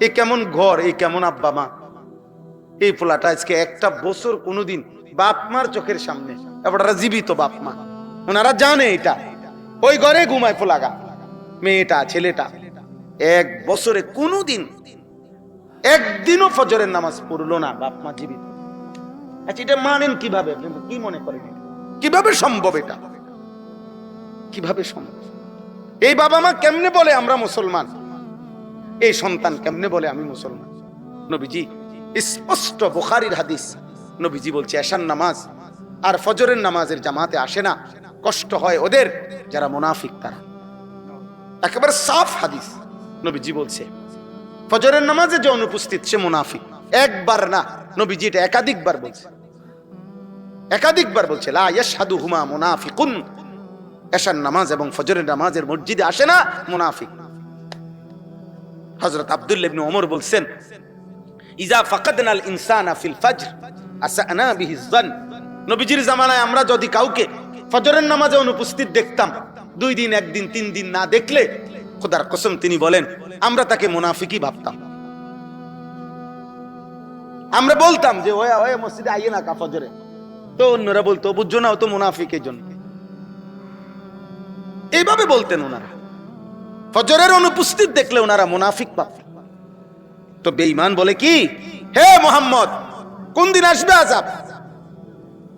Speaker 1: এ কেমন ঘর, এই কেমন আব্বা মা। এই পোলাটা আজকে একটা বছর কোনোদিন বাপ মার চোখের সামনে, এবারটা জীবিত বাপ মা, ওনারা জানে এটা, ওই ঘরে ঘুমায় পোলাগা, মেয়েটা ছেলেটা 1 বছরে কোনোদিন একদিনও ফজরের নামাজ পড়লো না, বাপ মা জীবিত। আচ্ছা, এটা মানেন কিভাবে? কি মনে করেন কিভাবে সম্ভব? এটা কিভাবে সম্ভব? এই বাবা মা কেমনে বলে আমরা মুসলমান? এই সন্তান কেমনে বলে আমি মুসলমান? নবীজি স্পষ্ট, বুখারীর হাদিস, নবীজি বলছে এশার নামাজ আর ফজরের নামাজের জামাতে আসে না, কষ্ট হয় ওদের যারা মুনাফিক তারা। একেবারে সাফ হাদিস, নবীজি বলছে ফজরের নামাজে যে অনুপস্থিত সে মুনাফিক। একবার না, নবীজি এটা একাধিকবার বলছে, একাধিকবার বলছে লা ইয়াশহাদুহুমা মুনাফিকুন, এশার নামাজ এবং ফজরের নামাজের মসজিদে আসে না মুনাফিক। হযরত আব্দুল্লাহ ইবনে ওমর বলছেন ইজা ফাকাদনাল ইনসানা ফিল ফজর আসানা বিহি যান। নবীজির জামানায় আমরা যদি কাউকে ফজরের নামাজে অনুপস্থিত দেখতাম, 2 দিন 1 দিন 3 দিন না দেখলে খোদার কসম তিনি বলেন আমরা তাকে মুনাফিকই ভাবতাম। আমরা বলতাম যে ওয়া ওয়া মসজিদে আইয়ে না কা ফজরে, তো অন্যরা বলতো বুঝছো না ও তো মুনাফিকের জন্য। এইভাবে বলতেন ওনারা, ফজরের অনুপস্থিত দেখলে ওনারা মুনাফিক ভাবতেন। তো বেঈমান বলে কি, হে মুহাম্মদ কোন দিন আসবে আযাব?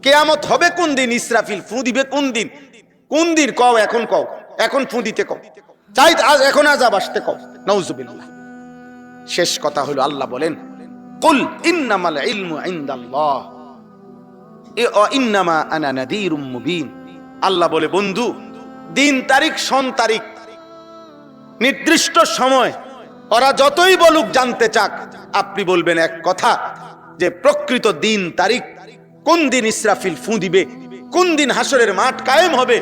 Speaker 1: কিয়ামত হবে কোন দিন? ইসরাফিল ফু দিবে কোন দিন? কোন দিন কও, এখন কও, এখন ফু দিতে কও, চাই এখন আযাব আসতে কও। নাউজুবিল্লাহ। শেষ কথা হলো আল্লাহ বলেন কুল ইন্নামাল ইলমু ইনদাল্লাহ, ইন্নামা আনা নাযীরুম মুবিন। আল্লাহ বলে, বন্ধু, দিন তারিখ সন তারিখ নির্দিষ্ট সময় ওরা যতই বলুক জানতে চাক, আপনি বলবেন এক কথা, যে প্রকৃত দিন তারিখ, কোন দিন ইসরাফিল ফু দিবে, কোন দিন হাসরের মাঠ কায়েম হবে,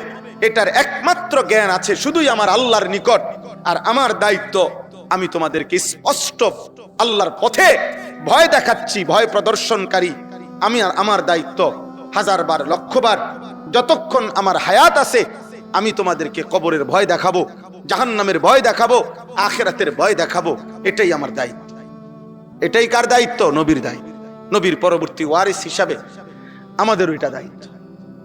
Speaker 1: এটার একমাত্র জ্ঞান আছে শুধুই আমার আল্লাহর নিকট। আর আমার দায়িত্ব, আমি তোমাদেরকে স্পষ্ট আল্লাহর পথে ভয় দেখাচ্ছি, ভয় প্রদর্শনকারী আমি। আর আমার দায়িত্ব হাজারবার লক্ষবার যতক্ষণ আমার হায়াত আছে আমি তোমাদেরকে কবরের ভয় দেখাবো, জাহান্নামের ভয় দেখাবো, আখিরাতের ভয় দেখাবো। এটাই আমার দায়িত্ব। এটাই কার দায়িত্ব? নবীর দায়িত্ব। নবীর পরবর্তী ওয়ারিস হিসাবে আমাদের ওইটা দায়িত্ব।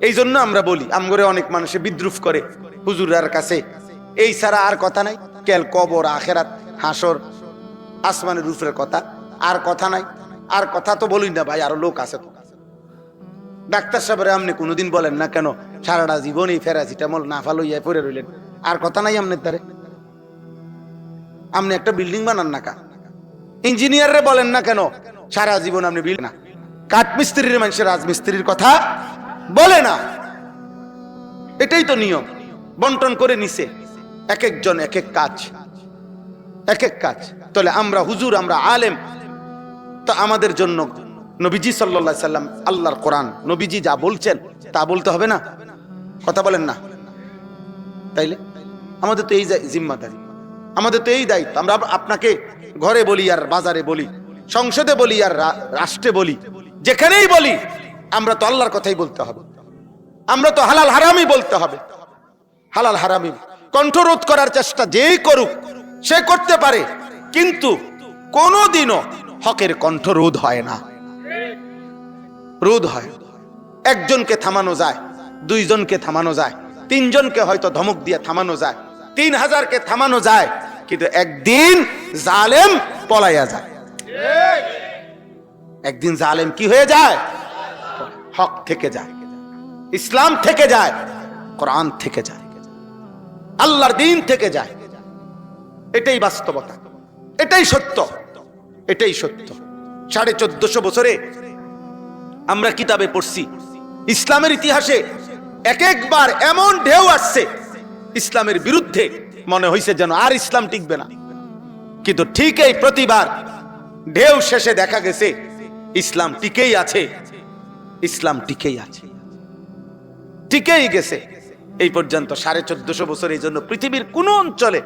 Speaker 1: এই জন্য আমরা বলি, আমগরে অনেক মানুষে বিদ্রুপ করে হুজুরের কাছে, এই ছাড়া আর কথা নাই, কেল কবর, আখিরাত, হাসর, আসমানের রূপের কথা, আর কথা নাই। আর কথা তো বলি না ভাই, আরো লোক আছে তো। ডাক্তার সাহেবের আপনি কোনোদিন বলেন না কেন সারাটা জীবন এই প্যারাসিটামল না ফালইয়া পড়ে রইলেন? আর কথা নাই আপনার দ্বারে? আপনি একটা বিল্ডিং বানান না কা? ইঞ্জিনিয়াররে বলেন না কেন সারা জীবন আপনি বিল্ডিং না? কাঠমিস্ত্রির মানুষের রাজমিস্ত্রির কথা বলে না। এটাই তো নিয়ম। বন্টন করে নিছে, এক একজন এক এক কাজ, এক এক কাজ। তাহলে আমরা হুজুর, আমরা আলেম, তো আমাদের জন্য নবীজি সাল্লাল্লাহু আলাইহি সাল্লাম, আল্লাহর কোরআন, নবীজি যা বলছেন তা বলতে হবে না? কথা বলেন না? তাইলে আমাদের তো এই জিম্মাদারি, আমাদের তো এই দায়িত্ব। আমরা আপনাকে ঘরে বলি আর বাজারে বলি, সংসদে বলি আর রাষ্ট্রে বলি, যেখানেই বলি, আমরা তো আল্লাহর কথাই বলতে হবে। আমরা তো হালাল হারামই বলতে হবে। হালাল হারামই কণ্ঠরোধ করার চেষ্টা যেই করুক সে করতে পারে, কিন্তু কোনোদিনও হকের কণ্ঠরোধ হয় না। রোধ হয়, একজনকে থামানো যায়, দুইজনকে থামানো যায়, তিনজনকে হয়তো ধমক দিয়ে থামানো যায়, 3000কে থামানো যায়, কিন্তু একদিন জালেম পলাইয়া যায়। একদিন জালেম কি হয়ে যায়? হক থেকে যায়, ইসলাম থেকে যায়, কোরআন থেকে যায়, আল্লাহর দ্বীন থেকে যায়। এটাই বাস্তবতা, এটাই সত্য, এটাই সত্য। 1450 বছরে আমরা কিতাবে পড়ছি, ইসলামের ইতিহাসে এক একবার এমন ঢেউ আসছে ইসলামের বিরুদ্ধে, মনে হয়েছে যেন আর ইসলাম টিকবে না। কিন্তু ঠিক এই প্রতিবার ঢেউ শেষে দেখা গেছে ইসলাম টিকেই আছে, ইসলাম টিকেই আছে, টিকেই গেছে এই পর্যন্ত 1450 বছর। এই জন্য পৃথিবীর কোন অঞ্চলে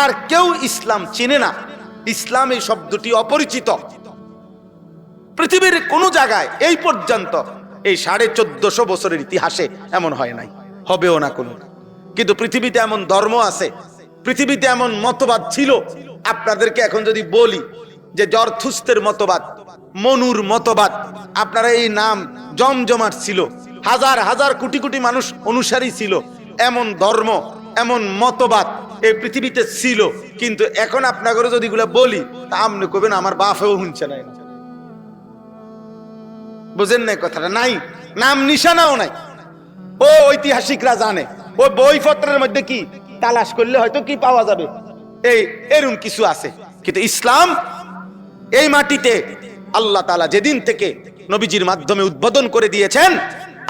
Speaker 1: আর কেউ ইসলাম চিনে না, ইসলাম এই শব্দটি অপরিচিত। পৃথিবীর কোন জায়গায় এই পর্যন্ত এই 1450 বছরের ইতিহাসে এমন হয় নাই, হবেও না কোনো। কিন্তু পৃথিবীতে এমন ধর্ম আছে, পৃথিবীতে এমন মতবাদ ছিল। আপনাদেরকে এখন যদি বলি যে জরথুস্তের মতবাদ, মনুর মতবাদ, আপনারা এই নাম জমজমাট ছিল, হাজার হাজার কোটি কোটি মানুষ অনুসারী ছিল, এমন ধর্ম, এমন মতবাদ এই পৃথিবীতে ছিল। কিন্তু এখন আপনাকে যদি এগুলো বলি, তা আপনি কবেন আমার বাপেও শুনছে না। বুঝেন না কথাটা? নাই, নাম নিশানাও নাই। ও ঐতিহাসিকরা জানে, ওই বইপত্রের মধ্যে কি তালাশ করলে হয়তো কি পাওয়া যাবে, এই এরকম কিছু আছে। কিন্তু ইসলাম এই মাটিতে আল্লাহ তাআলা যেদিন থেকে নবীজির মাধ্যমে উদ্বোধন করে দিয়েছেন,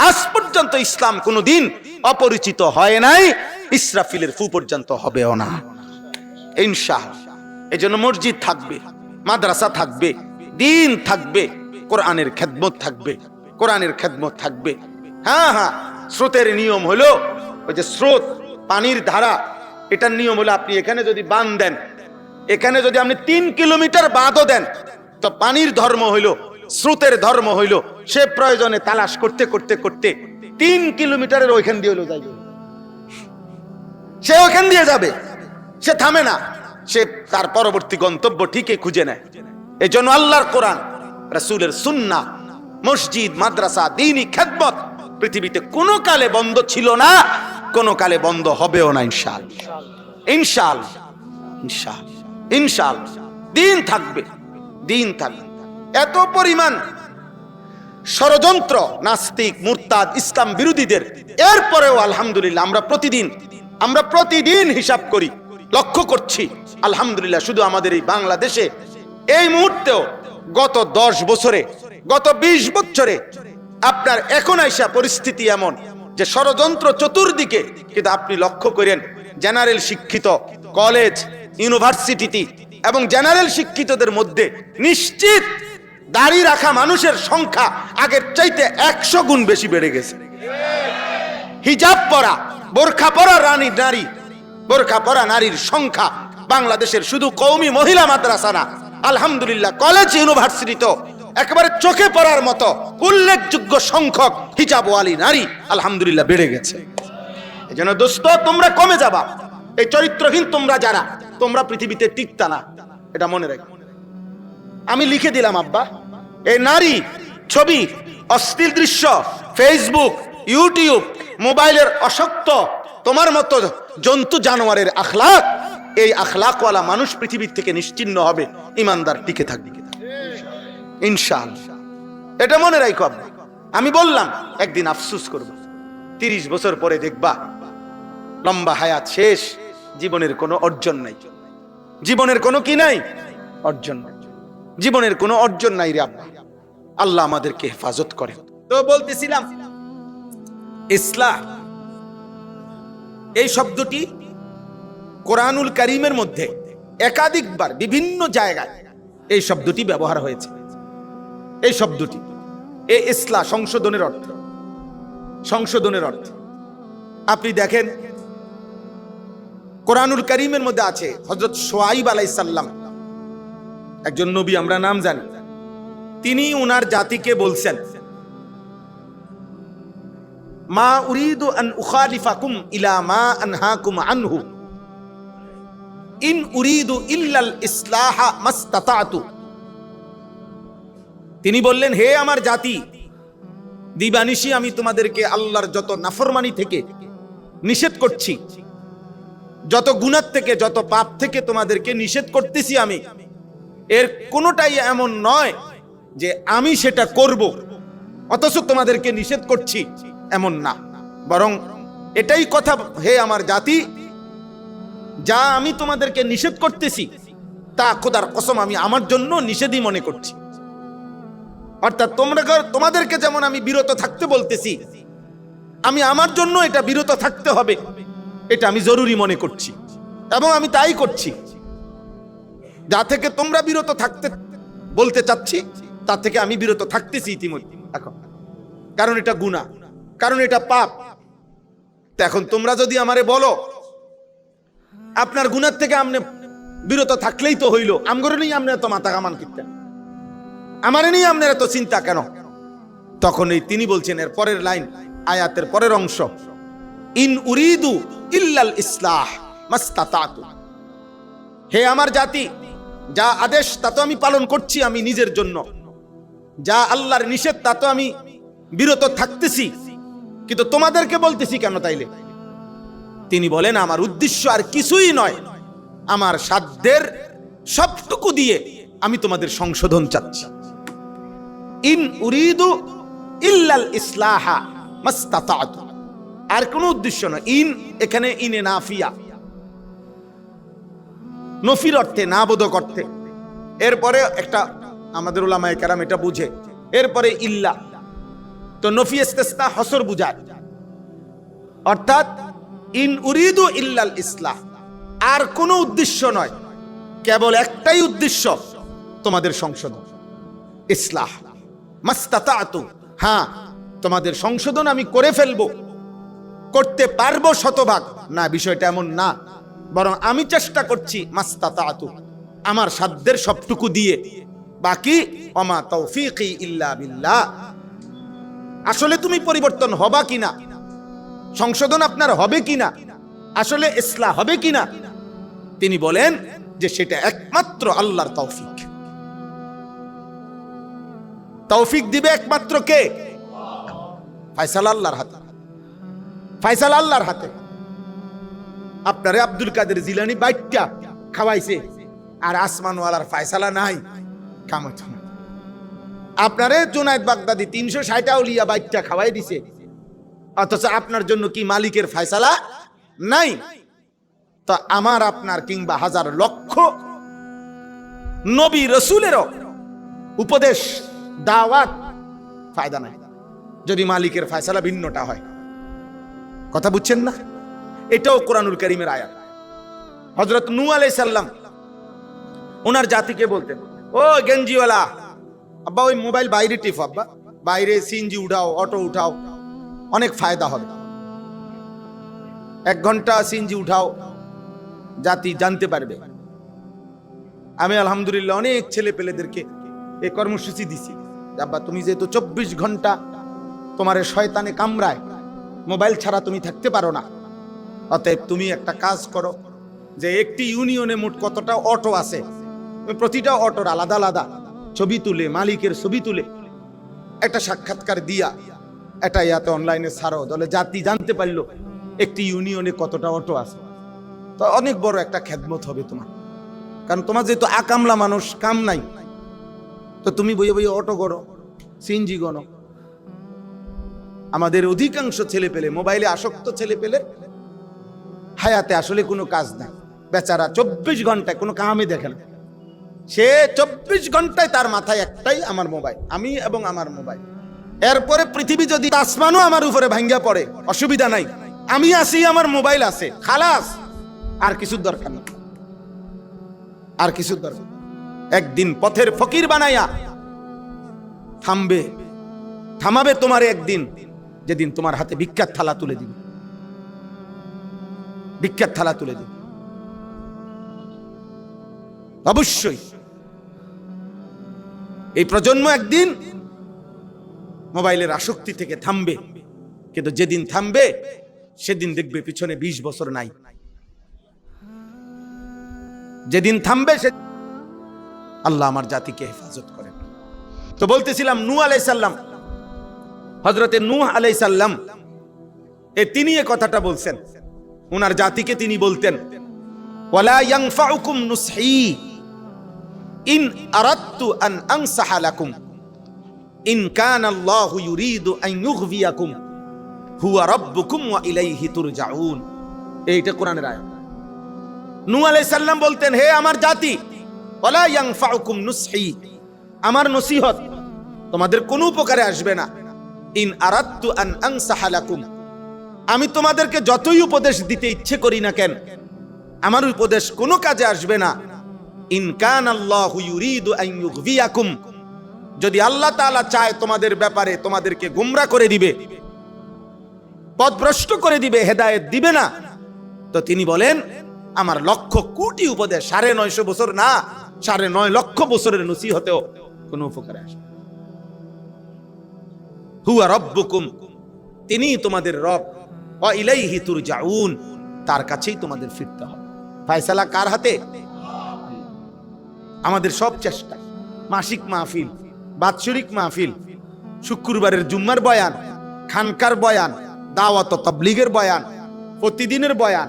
Speaker 1: আজ পর্যন্ত ইসলাম কোনোদিন অপরিচিত হয় নাই, ইসরাফিলের ফু পর্যন্ত হবেও না ইনশাআল্লাহ। এজন্য মসজিদ থাকবে, মাদ্রাসা থাকবে, দ্বীন থাকবে, কোরআনের খেদমত থাকবে, কোরআনের খেদমত থাকবে। হ্যাঁ হ্যাঁ, স্রোতের নিয়ম হলো ওই যে স্রোত, পানির ধারা, এটার নিয়ম হলো আপনি এখানে যদি বাঁধ দেন, এখানে যদি আপনি 3 কিলোমিটার বাঁধও দেন, তো পানির ধর্ম হইল, স্রোতের ধর্ম হইল, সে প্রয়োজনে তালাশ করতে করতে করতে 3 কিলোমিটারের ওইখান দিয়ে হইলো যাইবে, সে ওইখান দিয়ে যাবে, সে থামে না, সে তার পরবর্তী গন্তব্য ঠিকই খুঁজে নেয়। এই জন্য আল্লাহর কোরআন, রাসূলের সুন্নাহ, মসজিদ, মাদ্রাসা, দ্বীনি খেদমত পৃথিবীতে কোনো কালে বন্ধ ছিল না, কোনো কালে বন্ধ হবেও না ইনশাআল্লাহ। ইনশাআল্লাহ, ইনশাআল্লাহ, ইনশাআল্লাহ দ্বীন থাকবে, দ্বীন থাকবে। এত পরিমাণ ষড়যন্ত্র নাস্তিক, মুরতাদ, ইসলাম বিরোধীদের, এরপরেও আলহামদুলিল্লাহ আমরা প্রতিদিন হিসাব করি, লক্ষ্য করছি আলহামদুলিল্লাহ, শুধু আমাদের এই বাংলাদেশে এই মুহূর্তেও গত 10 বছরে, গত 20 বছরে আপনার এখন আইসা পরিস্থিতি এমন যে ষড়যন্ত্র চতুর্দিকে, কিন্তু আপনি লক্ষ্য করেন জেনারেল শিক্ষিত কলেজ ইউনিভার্সিটিতে এবং জেনারেল শিক্ষিতদের মধ্যে নিশ্চিত দাড়ি রাখা মানুষের সংখ্যা আগের চাইতে 100 গুণ বেশি বেড়ে গেছে। হিজাব পরা, বোরখা পরা নারী, বোরখা পরা নারীর সংখ্যা বাংলাদেশের শুধু কওমি মহিলা মাদ্রাসা না, আলহামদুলিল্লাহ কলেজ ইউনিভার্সিটিতেও একেবারে চোখে পড়ার মতো উল্লেখযোগ্য সংখ্যক হিজাবওয়ালী নারী আলহামদুলিল্লাহ বেড়ে গেছে। এই জন্য দোস্ত, তোমরা কমে যাবা। এই চরিত্রহীন তোমরা যারা, তোমরা পৃথিবীতে টিকতা না, এটা মনে রাখো। আমি লিখে দিলাম আব্বা, এই নারী ছবি, অশ্লীল দৃশ্য, ফেসবুক, ইউটিউব, মোবাইলের অসক্ত তোমার মতো জন্তু জানোয়ারের আখলাক, এই আখলাকওয়ালা মানুষ পৃথিবীর থেকে নিশ্চিহ্ন হবে, ইমানদার টিকে থাকবে ইনশাআল্লাহ। এটা মনে রাখো আব্বা। আমি বললাম একদিন আফসোস করব, 30 বছর পরে দেখবা লম্বা হায়াত শেষ, জীবনের কোনো অর্জন নাই, জীবনের কোনো কি নাই, অর্জন নাই, জীবনের কোনো অর্জন নাই রে আব্বা। আল্লাহ আমাদেরকে হেফাজত করে। তো বলতেছিলাম ইসলাহ এই শব্দটি কোরআনুল কারীমের মধ্যে একাধিকবার বিভিন্ন জায়গায় এই শব্দটি ব্যবহার হয়েছে। এই শব্দটি এই ইসলাহ সংশোধনের অর্থ, সংশোধনের অর্থ আপনি দেখেন কোরআনুল কারীমের মধ্যে আছে হযরত শুআয়ব আলাইহিস সালাম, একজন নবী, আমরা নাম জানি। তিনি উনার জাতিকে বলছেন, মা উরিদু আন উখালিফাকুম ইলা মা আনহাকুম আনহু ইন উরিদু ইল্লাল ইসলাহা মাসতাতাতু। তিনি বললেন, হে আমার জাতি, দিবানিশি আমি তোমাদেরকে আল্লাহর যত নাফরমানি থেকে নিষেধ করছি, যত গুনাহ থেকে, যত পাপ থেকে তোমাদেরকে নিষেধ করতেছি আমি, এর কোনোটাই এমন নয় যে আমি সেটা করব অথচ তোমাদেরকে নিষেধ করছি, এমন না। বরং এটাই কথা, হে আমার জাতি, যা আমি তোমাদেরকে নিষেধ করতেছি তা খোদার কসম আমি আমার জন্য নিষেধই মনে করছি। অর্থাৎ তোমাদেরকে যেমন আমি বিরত থাকতে বলতেছি, আমি আমার জন্য এটা বিরত থাকতে হবে, এটা আমি জরুরি মনে করছি এবং আমি তাই করছি। যা থেকে তোমরা বিরত থাকতে বলতে চাচ্ছি তা থেকে আমি বিরত থাকতেছি ইতিমধ্যে এখন, কারণ এটা গুনাহ, কারণ এটা পাপ। তো এখন তোমরা যদি আমারে বলো আপনার গুনাহ থেকে আমনে বিরত থাকলেই তো হইল, আমগরে নেই আমনে এত মাথা কামান কিনতেন, আমারে নিয়ে আপনার এত চিন্তা কেন? তখন এই তিনি বলছেন এর পরের লাইন, আয়াতের পরের অংশ, ইন উরিদু ইল্লাল ইসলাহ মাসতাতাতু। হে আমার জাতি, যা আদেশ তা তো আমি পালন করছি আমি নিজের জন্য, যা আল্লাহর নিষেধ তা তো আমি বিরত থাকতেছি, কিন্তু তোমাদেরকে বলতেছি কেন তাইলে? তিনি বলেন, আমার উদ্দেশ্য আর কিছুই নয়, আমার সাধ্যের সবটুকু দিয়ে আমি তোমাদের সংশোধন চাচ্ছি। ইন উরিদু ইল্লাল ইসলাহা মাসতাতাতু, আর কোনো উদ্দেশ্য নয়। ইন এখানে ইনে নাফিয়া, নফির অর্থে, না বোধক অর্থে। এরপরে একটা আমাদের উলামায়ে কেরাম এটা বুঝে, এরপরে ইল্লা, তো নফি ইস্তিসনা হসর বুঝায়। অর্থাৎ ইন উরিদু ইল্লাল ইসলাহ, আর কোনো উদ্দেশ্য নয়, কেবল একটাই উদ্দেশ্য, তোমাদের সংশোধন, ইসলাহ। মাসতাতাতু, হ্যাঁ তোমাদের সংশোধন আমি করে ফেলবো, করতে পারবো শতভাগ না, বিষয়টা এমন না, বরং আমি চেষ্টা করছি মাসতাতাতু, আমার সাধ্যের সবটুকু দিয়ে। বাকি ওমা তৌফিকি ইল্লা বিল্লাহ। আসলে তুমি পরিবর্তন হবা কিনা, সংশোধন আপনার হবে কিনা, আসলে ইসলাহ হবে কিনা, তিনি বলেন যে সেটা একমাত্র আল্লাহর তৌফিক। তৌফিক দিবে একমাত্র কে? ফয়সালা আল্লাহর হাতে, ফয়সালা আল্লাহর হাতে। আপনারে আব্দুল কাদের জিলানী বাইটটা খাওয়াইছে, আর আসমানওয়ালার ফয়সালা নাই, কামত। আপনারে জুনায়েদ বাগদাদি 360 আউলিয়া বাইটটা খাওয়াই দিছে, অথচ আপনার জন্য কি মালিকের ফয়সালা নাই? তো আমার আপনার কিংবা হাজার লক্ষ নবী রসুলেরও উপদেশ, দাওয়াত ফায়দা নাই। যদি মালিকের ফয়সালা ভিন্নটা হয়। কথা বুঝছেন না? এটাও কোরআনুল কারীমের আয়াত। হযরত নূহ আলাইহিস সালাম ওনার জাতিকে বলতেন, ও গেঞ্জিওয়ালা আব্বা, ওই মোবাইল বাইরে টিপ আব্বা, বাইরে সিএনজি উঠাও, অটো উঠাও, অনেক ফায়দা হবে। 1 ঘন্টা সিএনজি উঠাও, জাতি জানতে পারবে। আমি আলহামদুলিল্লাহ অনেক ছেলে পেলেদেরকে এই কর্মসূচি দিছি, আব্বা তুমি যেহেতু 24 ঘন্টা তোমার শয়তানে কামড়ায়, মোবাইল ছাড়া তুমি থাকতে পারো না, অতএব তুমি একটা কাজ করো, যে একটি ইউনিয়নে মোট কতটা অটো আছে, প্রতিটা অটোর আলাদা আলাদা ছবি তুলে, মালিকের ছবি তুলে একটা সাক্ষাৎকার দিয়া এটা ইয়াতে অনলাইনে ছাড়ো, তাহলে জাতি জানতে পারলো একটি ইউনিয়নে কতটা অটো আছে। তো অনেক বড় একটা খেদমত হবে তোমার, কারণ তোমার যেহেতু আকামলা মানুষ, কাম নাই, তো তুমি বইয়ে বইয়ে অটো গড়ো, সিএনজি গণো। আমাদের অধিকাংশ ছেলে পেলে, মোবাইলে আসক্ত ছেলে পেলে হায়াতে আসলে কোনো কাজ নাই। বেচারা 24 ঘন্টায় কোনো কামই দেখে না, সে 24 ঘন্টায় তার মাথায় একটাই, আমার মোবাইল, আমি এবং আমার মোবাইল। এরপরে পৃথিবী যদি আসমানও আমার উপরে ভাঙ্গা পড়ে অসুবিধা নাই, আমি আছি, আমার মোবাইল আছে, খালাস, আর কিছু দরকার নেই, আর কিছু দরকার। একদিন পথের ফকির বানাইয়া থামাবে তোমার একদিন, যেদিন তোমার হাতে ভিক্ষার থালা তুলে দিবে, ভিক্ষার থালা তুলে দিবে। অবশ্যই এই প্রজন্ম একদিন মোবাইলের আসক্তি থেকে থামবে, কিন্তু যেদিন থামবে সেদিন দেখবে পিছনে 20 বছর নাই। যেদিন থামবে সে, আল্লাহ আমার জাতিকে হেফাজত করেন। তো বলতেছিলাম নূহ আলাইহিস সালাম, হযরতে নূহ আলাইহিস সালাম তিনি এই কথাটা বলছেন, ওনার জাতিকে তিনি বলতেন, ওয়ালা ইয়ানফাউকুম নুসহি ইন আরাদতু আন আনসাহা লাকুম ইন কানা আল্লাহু ইউরিদু আন ইউগভিয়াকুম হুয়া রাব্বুকুম ওয়া ইলাইহি তুরজাউন। এইটা কোরআনের আয়াত। নূহ আলাইহিস সালাম বলতেন, হে আমার জাতি, ওয়ালা ইয়ানফাউকুম নুসহি, আমার নসিহত তোমাদের কোনো উপকারে আসবে না, ইন আরাদতু আন আনসাহা লাকুম, আমি তোমাদেরকে যতই উপদেশ দিতে ইচ্ছে করি না কেন, আমার উপদেশ কোনো কাজে আসবে না। ইন কানাল্লাহু ইউরিদু আন ইউগভিয়াকুম, যদি আল্লাহ তাআলা চায় তোমাদের ব্যাপারে তোমাদেরকে গোমরা করে দিবে, পথভ্রষ্ট করে দিবে, হেদায়েত দিবে না, তো তিনি বলেন আমার লক্ষ কোটি উপদেশ, 950 বছর না, 9.5 লক্ষ বছরের নসিহতেও কোনো উপকারে আসে না। হুয়া রাব্বুকুম, তিনি তোমাদের রব, ওয়া ইলাইহি তুরজাউন, তার কাছেই তোমাদের ফিরতে হবে। ফয়সালা কার হাতে? আমাদের সব চেষ্টা, মাসিক মাহফিল, বাৎসরিক মাহফিল, শুক্রবারের জুম্মার বয়ান, খানকার বয়ান, দাওয়াত ও তাবলীগের বয়ান, প্রতিদিনের বয়ান,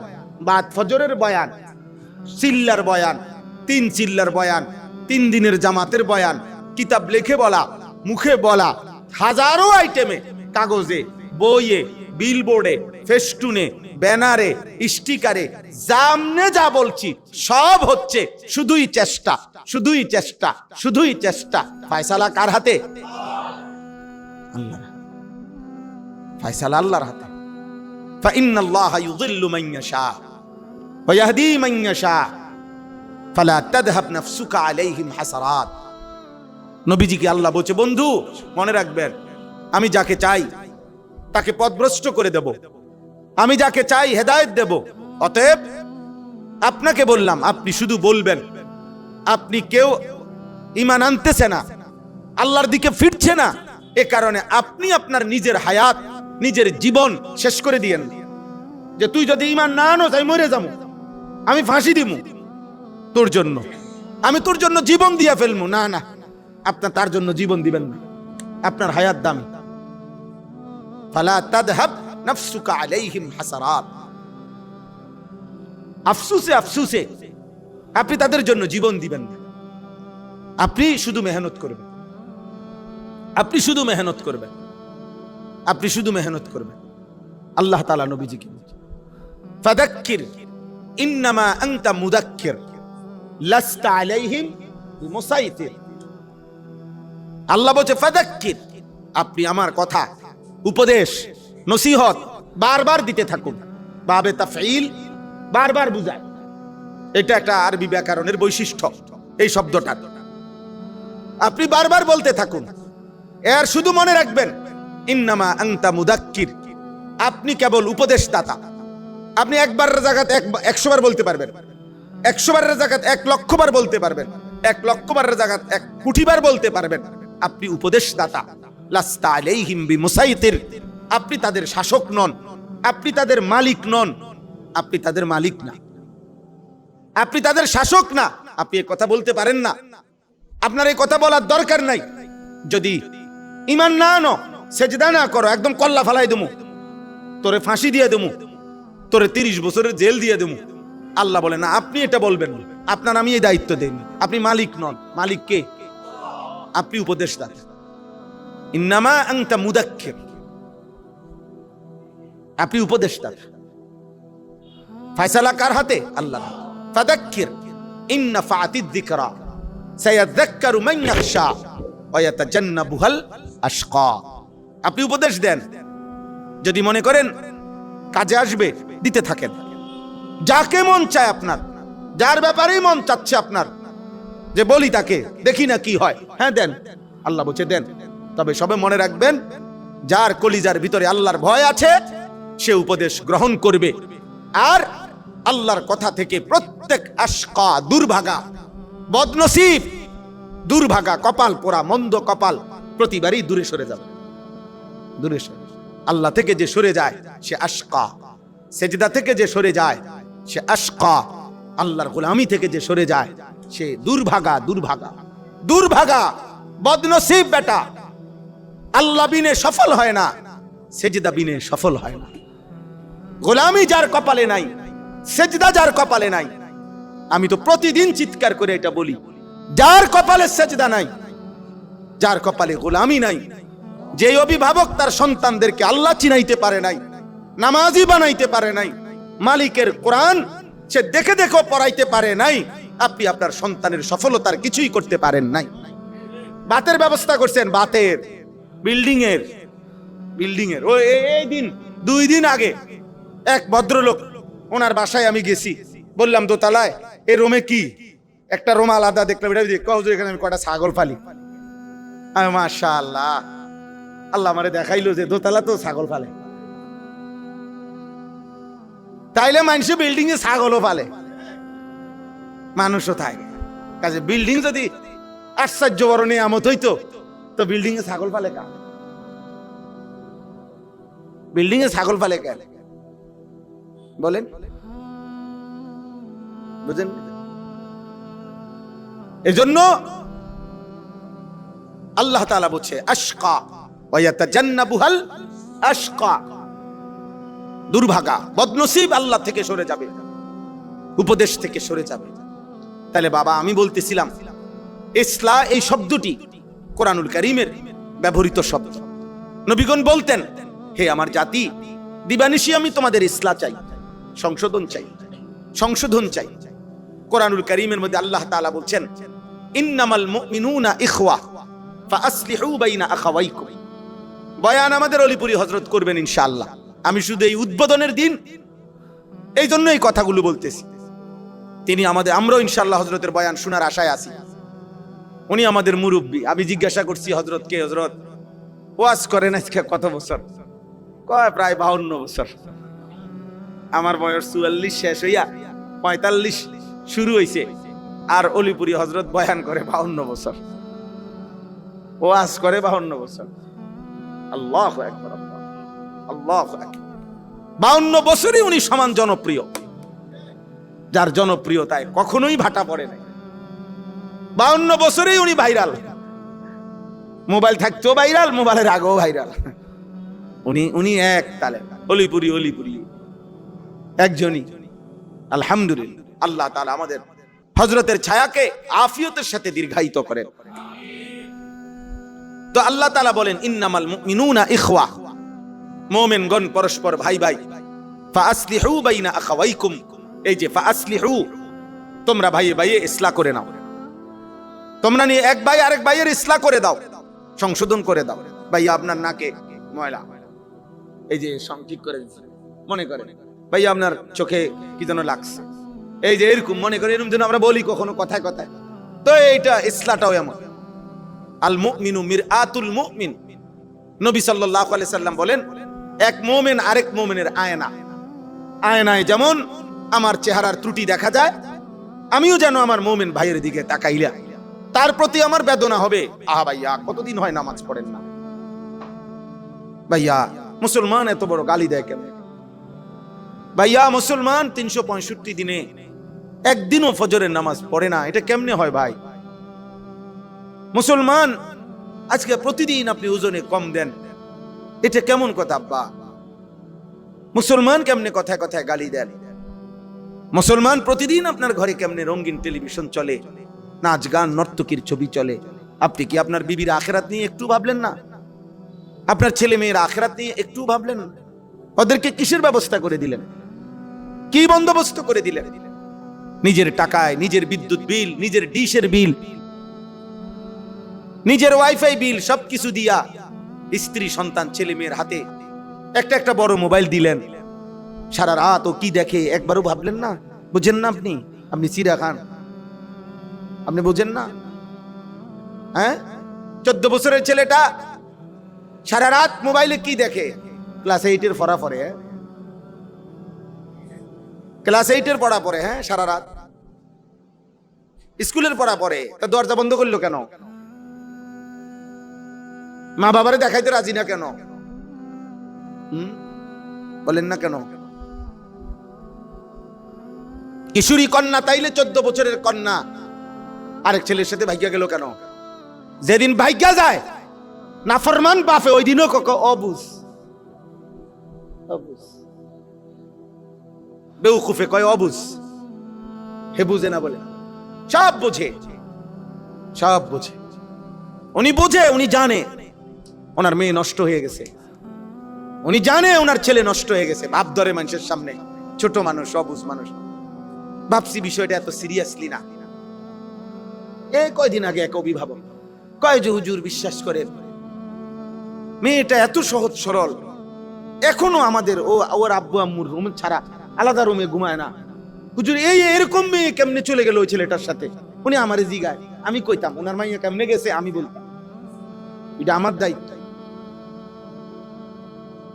Speaker 1: বাদ ফজরের বয়ান, চিল্লার বয়ান, 3 চিল্লার বয়ান, 3 দিনের জামাতের বয়ান, কিতাব লিখে বলা, মুখে বলা, হাজারো আইটেমে, কাগজে, বইয়ে, বিলবোর্ডে, ফেস্টুনে, ব্যানারে, স্টিকারে, জামনে যা বলছি সব হচ্ছে শুধুই চেষ্টা, শুধুই চেষ্টা, শুধুই চেষ্টা। ফয়সালা কার হাতে? আল্লাহ। ফয়সালা আল্লাহর হাতে। ফাইন্নাল্লাহা ইউযিল্লু মান ইয়াশা ওয়া ইয়াহদি মান ইয়াশা ফালা তাযহাব নাফসুকা আলাইহিম হাসারাত। নবীজিকে আল্লাহ বলছে, বন্ধু মনে রাখবেন, আমি যাকে চাই তাকে পথভ্রষ্ট করে দেব, আমি যাকে চাই হেদায়েত দেব। অতএব আপনাকে বললাম, আপনি শুধু বলবেন, আপনি কেউ ঈমান আনতেছে না, আল্লাহর দিকে ফিরছে না, এ কারণে আপনি আপনার নিজের হায়াত, নিজের জীবন শেষ করে দিয়েন, যে তুই যদি ঈমান না আনো তাই মরে যাবো, আমি ফাঁসি দিমু তোর জন্য, আমি তোর জন্য জীবন দিয়া ফেলবো। না না, আপনার তার জন্য জীবন দিবেন না, আপনার হায়াত দামি। ফালা তাযহাব নাফসুকা আলাইহিম হাসারাত, আফসোসে আফসোসে আপনি তাদের জন্য জীবন দিবেন না, আপনি শুধু মেহনত করবেন, আপনি শুধু মেহনত করবেন, আপনি শুধু মেহনত করবেন। আল্লাহ তাআলা নবীজিকে বলছেন, ফাযাক্কির ইন্নামা আনতা মুযাক্কির লাস্তা আলাইহিম বিমুসাইতির। আল্লাহ বলছে ফাযাক্কির, আপনি আমার কথা উপদেশ, নসিহত বারবার দিতে থাকুন। বাবে তাফঈল, বারবার বুঝায়। এটা একটা আরবি ব্যাকরণের বৈশিষ্ট্য এই শব্দটা। আপনি বারবার বলতে থাকুন। এর শুধু মনে রাখবেন, ইন্নামা আনতা মুদাক্কির, আপনি কেবল উপদেশদাতা। আপনি একবারের জায়গাতে 100 বার বলতে পারবেন, 100 বারের জায়গাতে 1 লক্ষ বার বলতে পারবেন, 1 লক্ষ বারের জায়গাতে 1 কোটি বার বলতে পারবেন। আপনি উপদেশদাতা। লাস্তা আলাইহিম বিমুসাইতির, আপনি তাদের শাসক নন, আপনি তাদের মালিক নন, আপনি তাদের মালিক না, আপনি তাদের শাসক না। আপনি এই কথা বলতে পারেন না, আপনার এই কথা বলার দরকার নাই। যদি ঈমান না আনো, সেজদা না করো, একদম কল্লা ফালাই দেবো, তোরে ফাঁসি দিয়ে দেবো, তোরে 30 বছরের জেল দিয়ে দেবো। আল্লাহ বলে না, আপনি এটা বলবেন না, আপনার আমি এই দায়িত্ব দেন। আপনি মালিক নন। মালিক কে? আপনি উপদেশদাতা। ইন্নামা আনতা মুদাক্কির, আপনি উপদেশদাতা। ফয়সালা কার হাতে? আল্লাহ। ফাদাক্কির ইন নাফাতিদ যিকরা সায়াযাক্কারু মান ইয়াখশা ওয়া ইয়াতাজান্নাবুহাল আশকা। আপনি উপদেশ দেন, যদি মনে করেন কাজে আসবে, দিতে থাকেন। যাকে মন চায় আপনার, যার ব্যাপারেই মন চাচ্ছে আপনার যে বলি তাকে, দেখি না কি হয়, হ্যাঁ দেন। আল্লাহ বলছে দেন। তবে সবে মনে রাখবেন, যার কলিজার ভিতরে আল্লাহর ভয় আছে সে উপদেশ গ্রহণ করবে। আর আল্লাহর কথা থেকে প্রত্যেক আশকা, দুর্ভাগা, বদনসিব, দুর্ভাগা, কপাল পোড়া, মন্দ কপাল প্রতিবারই দূরে সরে যাবে। দূরে সরে আল্লাহ থেকে যে সরে যায় সে আশকা, সেজদা থেকে যে সরে যায় সে আশকা, আল্লাহর গোলামি থেকে যে সরে যায় সে দুর্ভাগা, দুর্ভাগা, দুর্ভাগা, বদনসিব বেটা। আল্লাহ বিনে সফল হয় না, সেজদা বিনে সফল হয় না। গোলামি যার কপালে নাই, সেজদা যার কপালে নাই, আমি তো প্রতিদিন চিৎকার করে এটা বলি, যার কপালে সেজদা নাই, যার কপালে গোলামি নাই, যে অভিভাবক তার সন্তানদেরকে আল্লাহ চিনাইতে পারে নাই, নামাজি বানাইতে পারে নাই, মালিকের কোরআন সে দেখে দেখে পড়াইতে পারে নাই, আপনি আপনার সন্তানের সফলতার কিছুই করতে পারেন নাই। বাতের ব্যবস্থা করছেন, বাতের, বিল্ডিং এর, ওই এই দিন 2 দিন আগে এক ভদ্রলোক, ওনার বাসায় আমি গেছি, বললাম দোতলায় এই রুমে কি একটা রুম আলাদা দেখলাম, এখানে আমি কটা ছাগল পালি। মাশাআল্লাহ, আল্লাহ আমারে দেখাইলো যে দোতলা তো ছাগল পালে। তাইলে মানুষ বিল্ডিং এ ছাগলও পালে, মানুষও থাকে। কাজে বিল্ডিং যদি আশ্চর্য বড় নিয়ামত হইতো, তো বিল্ডিং এ ছাগল পালে কেন? বিল্ডিং এ ছাগল পালে কেন বলেন? বুঝেন? এজন্য আল্লাহ তাআলা বলছে আশকা ওয়া ইয়াতাজান্নাবুহাল আশকা, দুর্ভাগা, বদনসিব আল্লাহ থেকে সরে যাবে, উপদেশ থেকে সরে যাবে। তাহলে বাবা, আমি বলতেছিলাম ইসলাহ এই শব্দটি কোরআনুল কারীমের ব্যবহৃত শব্দ। নবীগণ বলতেন, হে আমার জাতি, দিবানিশি আমি তোমাদের ইসলাহ চাই, সংশোধন চাই, সংশোধন চাই। কোরআনুল কারীমের মধ্যে আল্লাহ তাআলা বলছেন, ইন্নামাল মুমিনুনা ইখওয়া ফাআসলিহু বাইনা আখাওয়াইকুম। বয়ান আমাদের অলিপুরি হযরত করবেন ইনশাআল্লাহ। আমি শুধু এই উদ্বোধনের দিন এই জন্য এই কথাগুলো বলতেছি। তিনি আমরাও ইনশাআল্লাহ হযরতের বয়ান শোনার আশায় আছি। উনি আমাদের মুরব্বী। আমি জিজ্ঞাসা করছি, হযরত কে? হযরত ওয়াজ করেন আজকে কত বছর? কয় প্রায় 52 বছর। আমার বয়স 44 শেষ হইয়া 45 শুরু হইছে, আর অলিপুরি হযরত বয়ান করে 52 বছর, ওয়াজ করে 52 বছর। আল্লাহু আকবার, আল্লাহু আকবার। 52 বছরই উনি সমান জনপ্রিয়, যার জনপ্রিয়তায় কখনোই ভাটা পড়ে নাই। 52 বছরেই উনি ভাইরাল। মোবাইল থাকতেও ভাইরাল, মোবাইলের আগেও ভাইরাল। উনি এক তালে অলিপুরি একজনই। আলহামদুলিল্লাহ, আল্লাহ তাআলা আমাদের হযরতের ছায়াকে আফিয়তের সাথে দীর্ঘায়িত করেন। তো আল্লাহ তাআলা বলেন, ইন্নামাল মুমিনুনা ইখওয়া, মুমিনগণ পরস্পর ভাই ভাই। ফাআসলিহু বাইনা আখাওয়াইকুম, এই যে ফাআসলিহু, তোমরা ভাইয়ে ভাইয়ে ইসলাহ করে নাও, তোমরা নিয়ে এক ভাই আরেক ভাইয়ের ইসলাহ করে দাও, সংশোধন করে দাও। ভাই আপনার নাকে ময়লা, এই যে ঠিক করে দিচ্ছে, মনে করেন ভাইয়া আপনার চোখে কি যেন লাগছে, এই যে এরকম মনে করেন, এরকম যেন আমরা বলি কখনো কথায় কথায়। তো এইটা ইসলামটাও এমন, আল মুমিনু মিরআতুল মুমিন। নবী সাল্লাল্লাহু আলাইহি সাল্লাম বলেন, এক মুমিন আরেক মুমিনের আয়না। আয়নায় যেমন আমার চেহারার ত্রুটি দেখা যায়, আমিও যেন আমার মুমিন ভাইয়ের দিকে তাকাইলা তার প্রতি আমার বেদনা হবে, আহা ভাইয়া কতদিন হয় নামাজ পড়েন না, ভাইয়া মুসলমান এত বড় গালি দেয় কেন, ভাইয়া মুসলমান 365 দিনে একদিনও ফজরের নামাজ পড়ে না, এটা কেমনে হয় ভাই? মুসলমান আজকে প্রতিদিন আপনি ওজনে কম দেন, এটা কেমন কথা আব্বা? মুসলমান কেমনে কথায় কথায় গালি দেন? মুসলমান প্রতিদিন আপনার ঘরে কেমনে রঙিন টেলিভিশন চলে, নাচ গান নর্তকীর ছবি চলে, আপনি কি আপনার বিবির আখিরাত নিয়ে একটু ভাবলেন না? আপনার ছেলে মেয়ের আখিরাত নিয়ে একটু ভাবলেন না? ওদেরকে কিসের ব্যবস্থা করে দিলেন? কি বন্দোবস্ত করে দিলেন? নিজের টাকায় নিজের বিদ্যুৎ বিল, নিজের ডিশের বিল, নিজের ওয়াইফাই বিল সবকিছু দিয়া স্ত্রী সন্তান ছেলে মেয়ের হাতে একটা একটা বড় মোবাইল দিলেন। সারা রাত ও কি দেখে একবারও ভাবলেন না? বুঝেন না আপনি? আপনি চিরা খান, আপনি বুঝেন না? হ্যাঁ, 14 বছরের ছেলেটা সারা রাত মোবাইলে কি দেখে? ক্লাস 8-এর পড়া পড়ে, ক্লাস 8-এর পড়া পড়ে, হ্যাঁ সারা রাত স্কুলের পড়া পড়ে, তা দরজা বন্ধ করলো কেন? মা বাবারে দেখাইতে রাজি না কেন? বলেন না কেন? কিশোরী কন্যা তাইলে 14 বছরের কন্যা আরেক ছেলের সাথে ভাগ্যা গেল কেন? যেদিন ভাগ্যা যায় নাফরমান বাপে ওই দিনও অবুঝ বেউকুফে কয় অবুঝ, হে বুঝে না বলে, সব বোঝে, সব বোঝে। উনি বোঝে, উনি জানে ওনার মেয়ে নষ্ট হয়ে গেছে, উনি জানে ওনার ছেলে নষ্ট হয়ে গেছে, বাপ ধরে মানুষের সামনে, ছোট মানুষ অবুঝ মানুষ। ভাবছি বিষয়টা এত সিরিয়াসলি না। এই কয়দিন আগে এক অভিভাবক কয় যে হুজুর বিশ্বাস করেন মেয়েটা এত সহজ সরল, এখনো আমাদের ওর আব্বু আম্মুর রুম ছাড়া আলাদা রুমে ঘুমায় না। হুজুর এই এরকম মেয়ে কেমনে চলে গেল ওই ছেলেটার সাথে? উনি আমারে জিগায়, আমি কইতাম ওনার মাইয়া কেমনে গেছে, আমি বলতাম এটা আমার দায়িত্ব,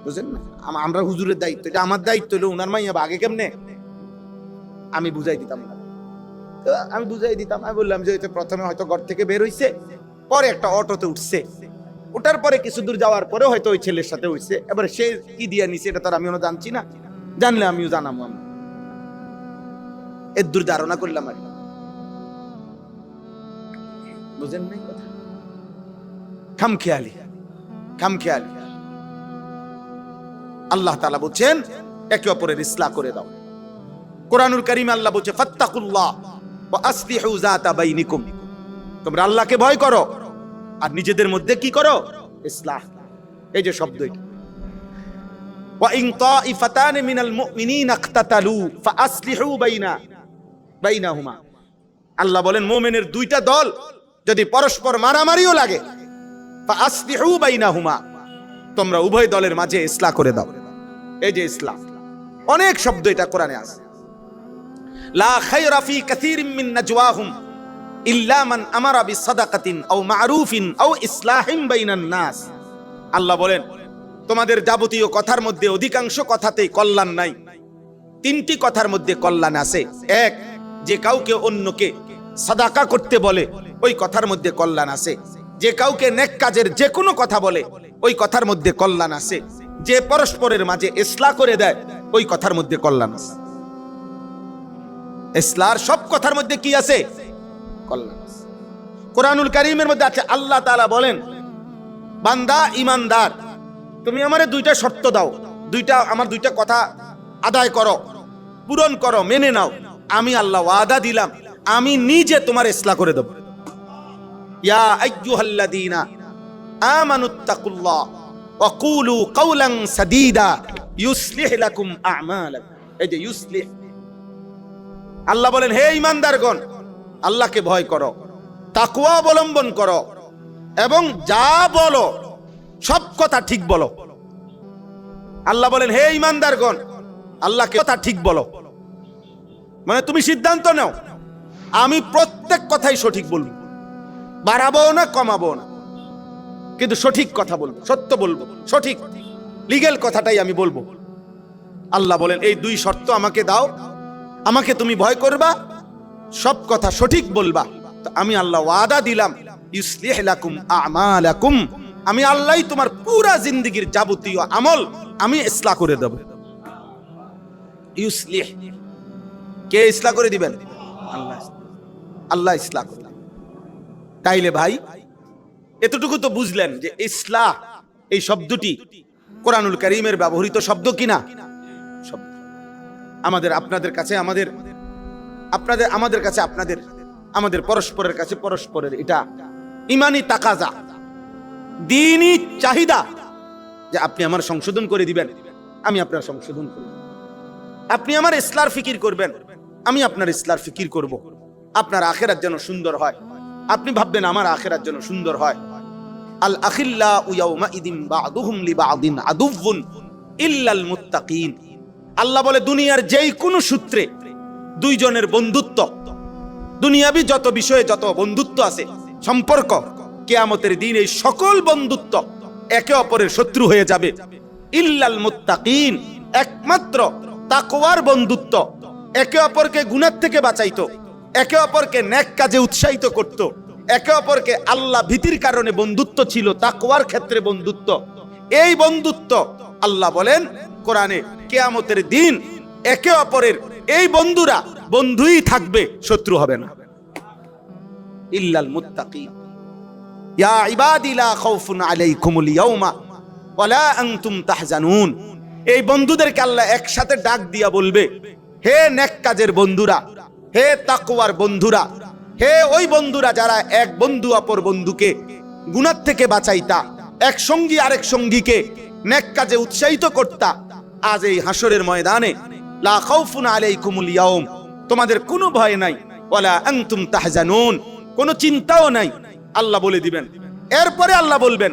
Speaker 1: বুঝেন না? আমরা হুজুরের দায়িত্ব, এটা আমার দায়িত্ব হলো ওনার মাইয়া আগে কেমনে আমি বুঝাই দিতাম না। আমি বুঝাই দিতাম, আমি বললাম যে প্রথমে হয়তো ঘর থেকে বের হইছে, পরে একটা অটোতে উঠছে, ওটার পরে কিছু দূর যাওয়ার পরে হয়তো ওই ছেলের সাথে হইছে, এবার সে কি দিয়া নিছে এটা তার আমিও জানছি না, জানলে আমিও জানাবো। আমি এর দূর ধারণা করলাম আর, বুঝেন নাই কথা? খামখেয়ালি, খামখেয়ালি। আল্লাহ তাআলা বলছেন একে অপরের ইসলাহ করে দাও। কোরআনুল কারীমে আল্লাহ বলছে ফাত্তাকুল্লাহ ওয়া আসলিহু যাতা বাইনিকুম, তোমরা আল্লাহকে ভয় করো আর নিজেদের মধ্যে কি করো? ইসলাহ। এই যে শব্দ, এটা ওয়া ইন তাইফাতান মিনাল মুমিনিনা ইখতাতালু ফাআসলিহু বাইনাহুমা। আল্লাহ বলেন মুমিনের দুইটা দল যদি পরস্পর মারামারিও লাগে, ফাআসলিহু বাইনাহুমা, তোমরা উভয় দলের মাঝে ইসলাহ করে দাও। এই যে ইসলাহ, অনেক শব্দ এটা কোরআনে আছে। লা খায়রা ফি কাসীরিন মিন নাজওয়াহুম ইল্লা মান আমারা বিসাদাকাতিন আও মা'রুফিন আও ইসলাহিন বাইনান নাস। আল্লাহ বলেন তোমাদের যাবতীয় কথার মধ্যে অধিকাংশ কথাতেই কল্যাণ নাই, 3টি কথার মধ্যে কল্যাণ আছে। এক, যে কাউকে অন্যকে সাদাকা করতে বলে ওই কথার মধ্যে কল্যাণ আছে। যে কাউকে নেক কাজের যে কোনো কথা বলে ওই কথার মধ্যে কল্যাণ আছে। যে পরস্পরের মাঝে ইসলাহ করে দেয় ওই কথার মধ্যে কল্যাণ আছে। ইসলাহর সব কথার মধ্যে কি আছে? কল্যাণ আছে। কোরআনুল কারীমের মধ্যে আছে, আল্লাহ তাআলা বলেন বান্দা ঈমানদার, তুমি আমারে 2টা শর্ত দাও, আমার 2টা কথা আদায় করো, পূরণ করো, মেনে নাও, আমি আল্লাহ ওয়াদা দিলাম আমি নিজে তোমার ইসলাহ করে দেব। ইয়া আইয়ুহাল্লাযীনা আমানুত্তাকুল্লাহ ওয়া কুলু কাওলান সাদীদা ইউসলিহ লাকুম আ'মালাকুম। এই যে ইউসলিহ, আল্লাহ বলেন হে ঈমানদারগণ আল্লাহকে ভয় করো, তাকওয়া অবলম্বন করো এবং যা বলো সব কথা ঠিক বলো। আল্লাহ বলেন, হে ঈমানদারগণ, আল্লাহকে কথা ঠিক বলো, মানে তুমি সিদ্ধান্ত নাও, আমি প্রত্যেক কথাই সঠিক বলবো, বাড়াবো না কমাবো না, কিন্তু সঠিক কথা বলবো, সত্য বলবো, সঠিক লিগ্যাল কথাটাই আমি বলবো। আল্লাহ বলেন, এই দুই শর্ত আমাকে দাও, আমাকে তুমি ভয় করবা, সব কথা সঠিক বলবা, তো আমি আল্লাহ ওয়াদা দিলাম, ইউসলিহ লাকুম আমালাকুম, আমি আল্লাহই তোমার পুরা জিন্দেগীর যাবতীয় আমল আমি ইসলাহ করে দেব। ইউসলিহ, কে ইসলাহ করে দিবেন? আল্লাহ। আল্লাহ ইসলাহ করে দিবেন। তাইলে ভাই এতটুকু তো বুঝলেন যে ইসলাহ এই শব্দটি কোরআনুল কারীমের ব্যবহৃত শব্দ কিনা? শব্দ। আমাদের আপনাদের কাছে আমাদের, আপনাদের আমাদের কাছে আপনাদের, আমাদের পরস্পরের কাছে পরস্পরের এটা ইমানি তাকাজা, দ্বীনি চাহিদা যে আপনি আমার সংশোধন করে দিবেন, আমি আপনার সংশোধন করব। আপনি আমার ইসলার ফিকির করবেন, আমি আপনার ইসলার ফিকির করব। আপনার আখিরাত যেন সুন্দর হয়, আপনি ভাববেন আমার আখিরাত যেন সুন্দর হয়। আল আখিল্লাউ ইয়াউমাইদিন বা'দুহুম লিবা'দিন আদুউন ইল্লাল মুত্তাকিন। আল্লাহ বলে, দুনিয়ার যেই কোনো সূত্রে দুইজনের বন্ধুত্ব, দুনিয়াবি যত বিষয়ে যত বন্ধুত্ব আছে, সম্পর্ক, কিয়ামতের দিন এই সকল বন্ধুত্ব একে অপরের শত্রু হয়ে যাবে। ইল্লাল মুত্তাকিন, একমাত্র তাকওয়ার বন্ধুত্ব, একে অপরকে গুনাহ থেকে বাঁচাইতো, একে অপরকে নেক কাজে উৎসাহিত করত, একে অপরকে আল্লাহ ভীতির কারণে বন্ধুত্ব ছিল, তাকওয়ার ক্ষেত্রে বন্ধুত্ব। এই বন্ধুত্ব আল্লাহ বলেন কোরআনে, কিয়ামতের দিন একে অপরের এই বন্ধুরা বন্ধুই থাকবে, শত্রু হবে না। ইল্লাল মুত্তাকিন। ইয়া ইবাদি লা খাউফুন আলাইকুমুল ইয়াউমা ওয়ালা আনতুম তাহজানুন। এই বন্ধুদেরকে আল্লাহ একসাথে ডাক দিয়া বলবে, হে নেক কাজের বন্ধুরা, হে তাকওয়ার বন্ধুরা, হে ওই বন্ধুরা যারা এক বন্ধু অপর বন্ধুকে গুনাহ থেকে বাঁচাইতা, এক সঙ্গী আরেক সঙ্গীকে নেক কাজে উৎসাহিত করতা, আজ এই হাসরের ময়দানে লা খাউফুন আলাইকুমুল ইয়াউম, তোমাদের কোনো ভয় নাই, ওয়ালা আনতুম তাহজানুন, কোনো চিন্তাও নাই, আল্লাহ বলে দিবেন। এরপরে আল্লাহ বলবেন,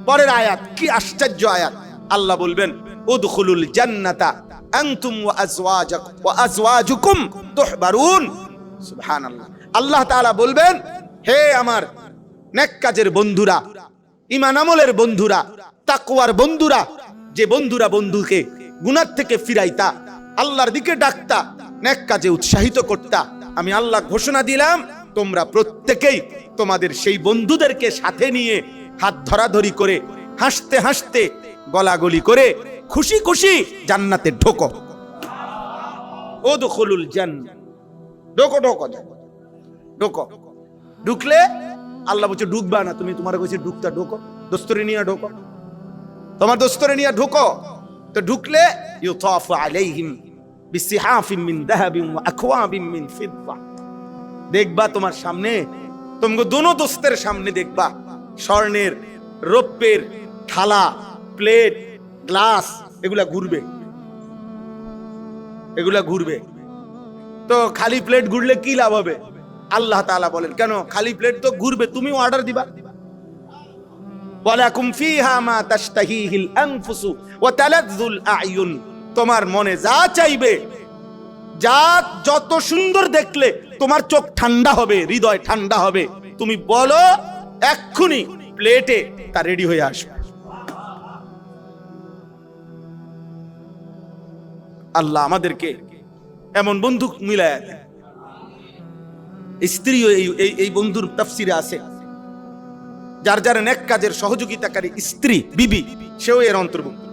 Speaker 1: পরের আয়াত কি আশ্চর্য আয়াত, আল্লাহ বলবেন, উদখুলুল জান্নাতা আনতুম ওয়া আজওয়াজুকুম তুহবারুন। সুবহানাল্লাহ। আল্লাহ তাআলা বলবেন, হে আমার নেক কাজের বন্ধুরা, ঈমান আমলের বন্ধুরা, তাকওয়ার বন্ধুরা, যে বন্ধুরা বন্ধুকে গুনাহ থেকে ফিরাইতা, আল্লাহর দিকে ডাকতা, নেক কাজে উৎসাহিত করতা, আমি আল্লাহ ঘোষণা দিলাম, তোমরা প্রত্যেকেই তোমাদের সেই বন্ধুদেরকে সাথে নিয়ে হাত ধরাধরি করে, হাসতে হাসতে, গলাগলি করে, খুশি খুশি জান্নাতে ঢোকো। উদখুলুল জান্নাহ, ঢোকো ঢোকো ঢোকো। ঢুকলে আল্লাহ বলছে ঢুকবা না তুমি, তোমার কাছে ঢুকতা, ঢোকো, দস্তরে নিয়ে ঢোকো, তোমার দস্তরে নিয়ে ঢোকো। তো ঢুকলে ইউতাফু আলাইহিম বিসিহাফিন মিন যাহাবিন ওয়া আকওয়াবিন মিন ফিদ্দা, দেখবা তোমার সামনে, তোমাকে দোনো দোস্তের সামনে দেখবা স্বর্ণের, রৌপ্যের থালা, প্লেট, গ্লাস, এগুলা ঘুরবে, এগুলা ঘুরবে। তো খালি প্লেট ঘুরলে কি লাভ হবে? আল্লাহ তাআলা বলেন, কেন খালি প্লেট তো ঘুরবে, তুমিও অর্ডার দিবা। ওয়ালাকুম ফিহা মা তাশতাহিহিল আনফুসু ওয়া তালাযযুল আ'য়ুন, তোমার মনে যা চাইবে, যা যত সুন্দর দেখলে তোমার চোখ ঠান্ডা হবে, হৃদয় ঠান্ডা হবে, তুমি বলো, এক্ষুনি প্লেটে তা রেডি হয়ে আসবে। আল্লাহ আমাদেরকে এমন বন্ধু মিলায়া দেন। স্ত্রীও এই বন্ধুর তাফসিরে আছে, যার যার নেক কাজের সহযোগিতাকারী স্ত্রী, বিবি, সেও এর অন্তর্ভুক্ত,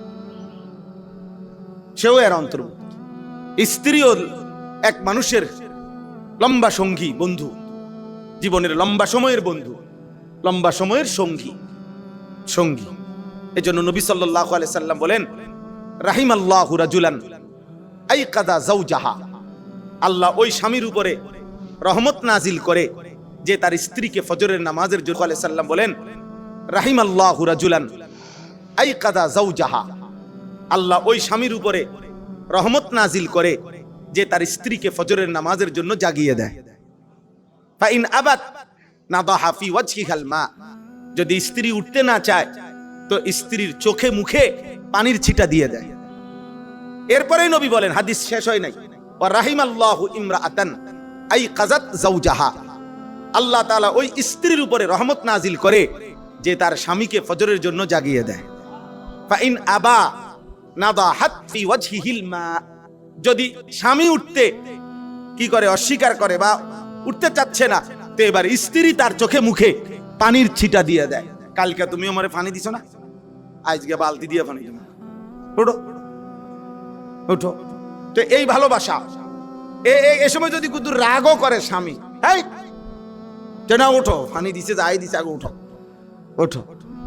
Speaker 1: সেও এর অন্তর্ভুক্ত। স্ত্রীও এক মানুষের লম্বা সঙ্গী, বন্ধু, জীবনের লম্বা সময়ের বন্ধু, লম্বা সময়ের সঙ্গী, সঙ্গী। এজন্য নবী সাল্লাল্লাহু আলাইহি সাল্লাম বলেন, রাহিমাল্লাহু রাজুলান আইকাদা যাওজাহা, আল্লাহ ওই স্বামীর উপরে রহমত নাজিল করে যে তার স্ত্রীকে ফজরের নামাজের জন্য, আলাইহিস সালাম বলেন, রাহিমাল্লাহু রাজুলান আইকাদা যাওজাহা, আল্লাহ ওই স্বামীর উপরে রহমত নাজিল করে যে তার স্ত্রীকে ফজরের নামাজের জন্য জাগিয়ে দেয়। ফাইন আবাত নাদাহা ফি ওয়াজহিহাল মা, যদি স্ত্রী উঠতে না চায় তো স্ত্রীর চোখে মুখে পানির ছিটা দিয়ে দেয়। এরপরেই নবী বলেন, হাদিস শেষ হয় নাই, ওয়া রাহিমাল্লাহু ইমরাআতান আই কাযাত যাওজাহা, আল্লাহ তাআলা ওই স্ত্রীর উপরে রহমত নাজিল করে যে তার স্বামীকে ফজরের জন্য জাগিয়ে দেয়। ফা ইন আবা নাদাহাত ফি ওয়াজহিহিল মা, যদি স্বামী উঠতে কি করে, অস্বীকার করে বা উঠতে চাচ্ছে না, তো এবার স্ত্রী তার চোখে মুখে পানির ছিটা দিয়ে দেয়। কালকে তুমি আমারে পানি দিছো না, আজকে বালতি দিয়ে পানি দিও, ওঠো ওঠো। তো এই ভালোবাসা, এ সময় যদি কুদুর রাগও করে স্বামী, এই না ওঠো, পানি দিছে যাই দিছে, আগে ওঠো ওঠো।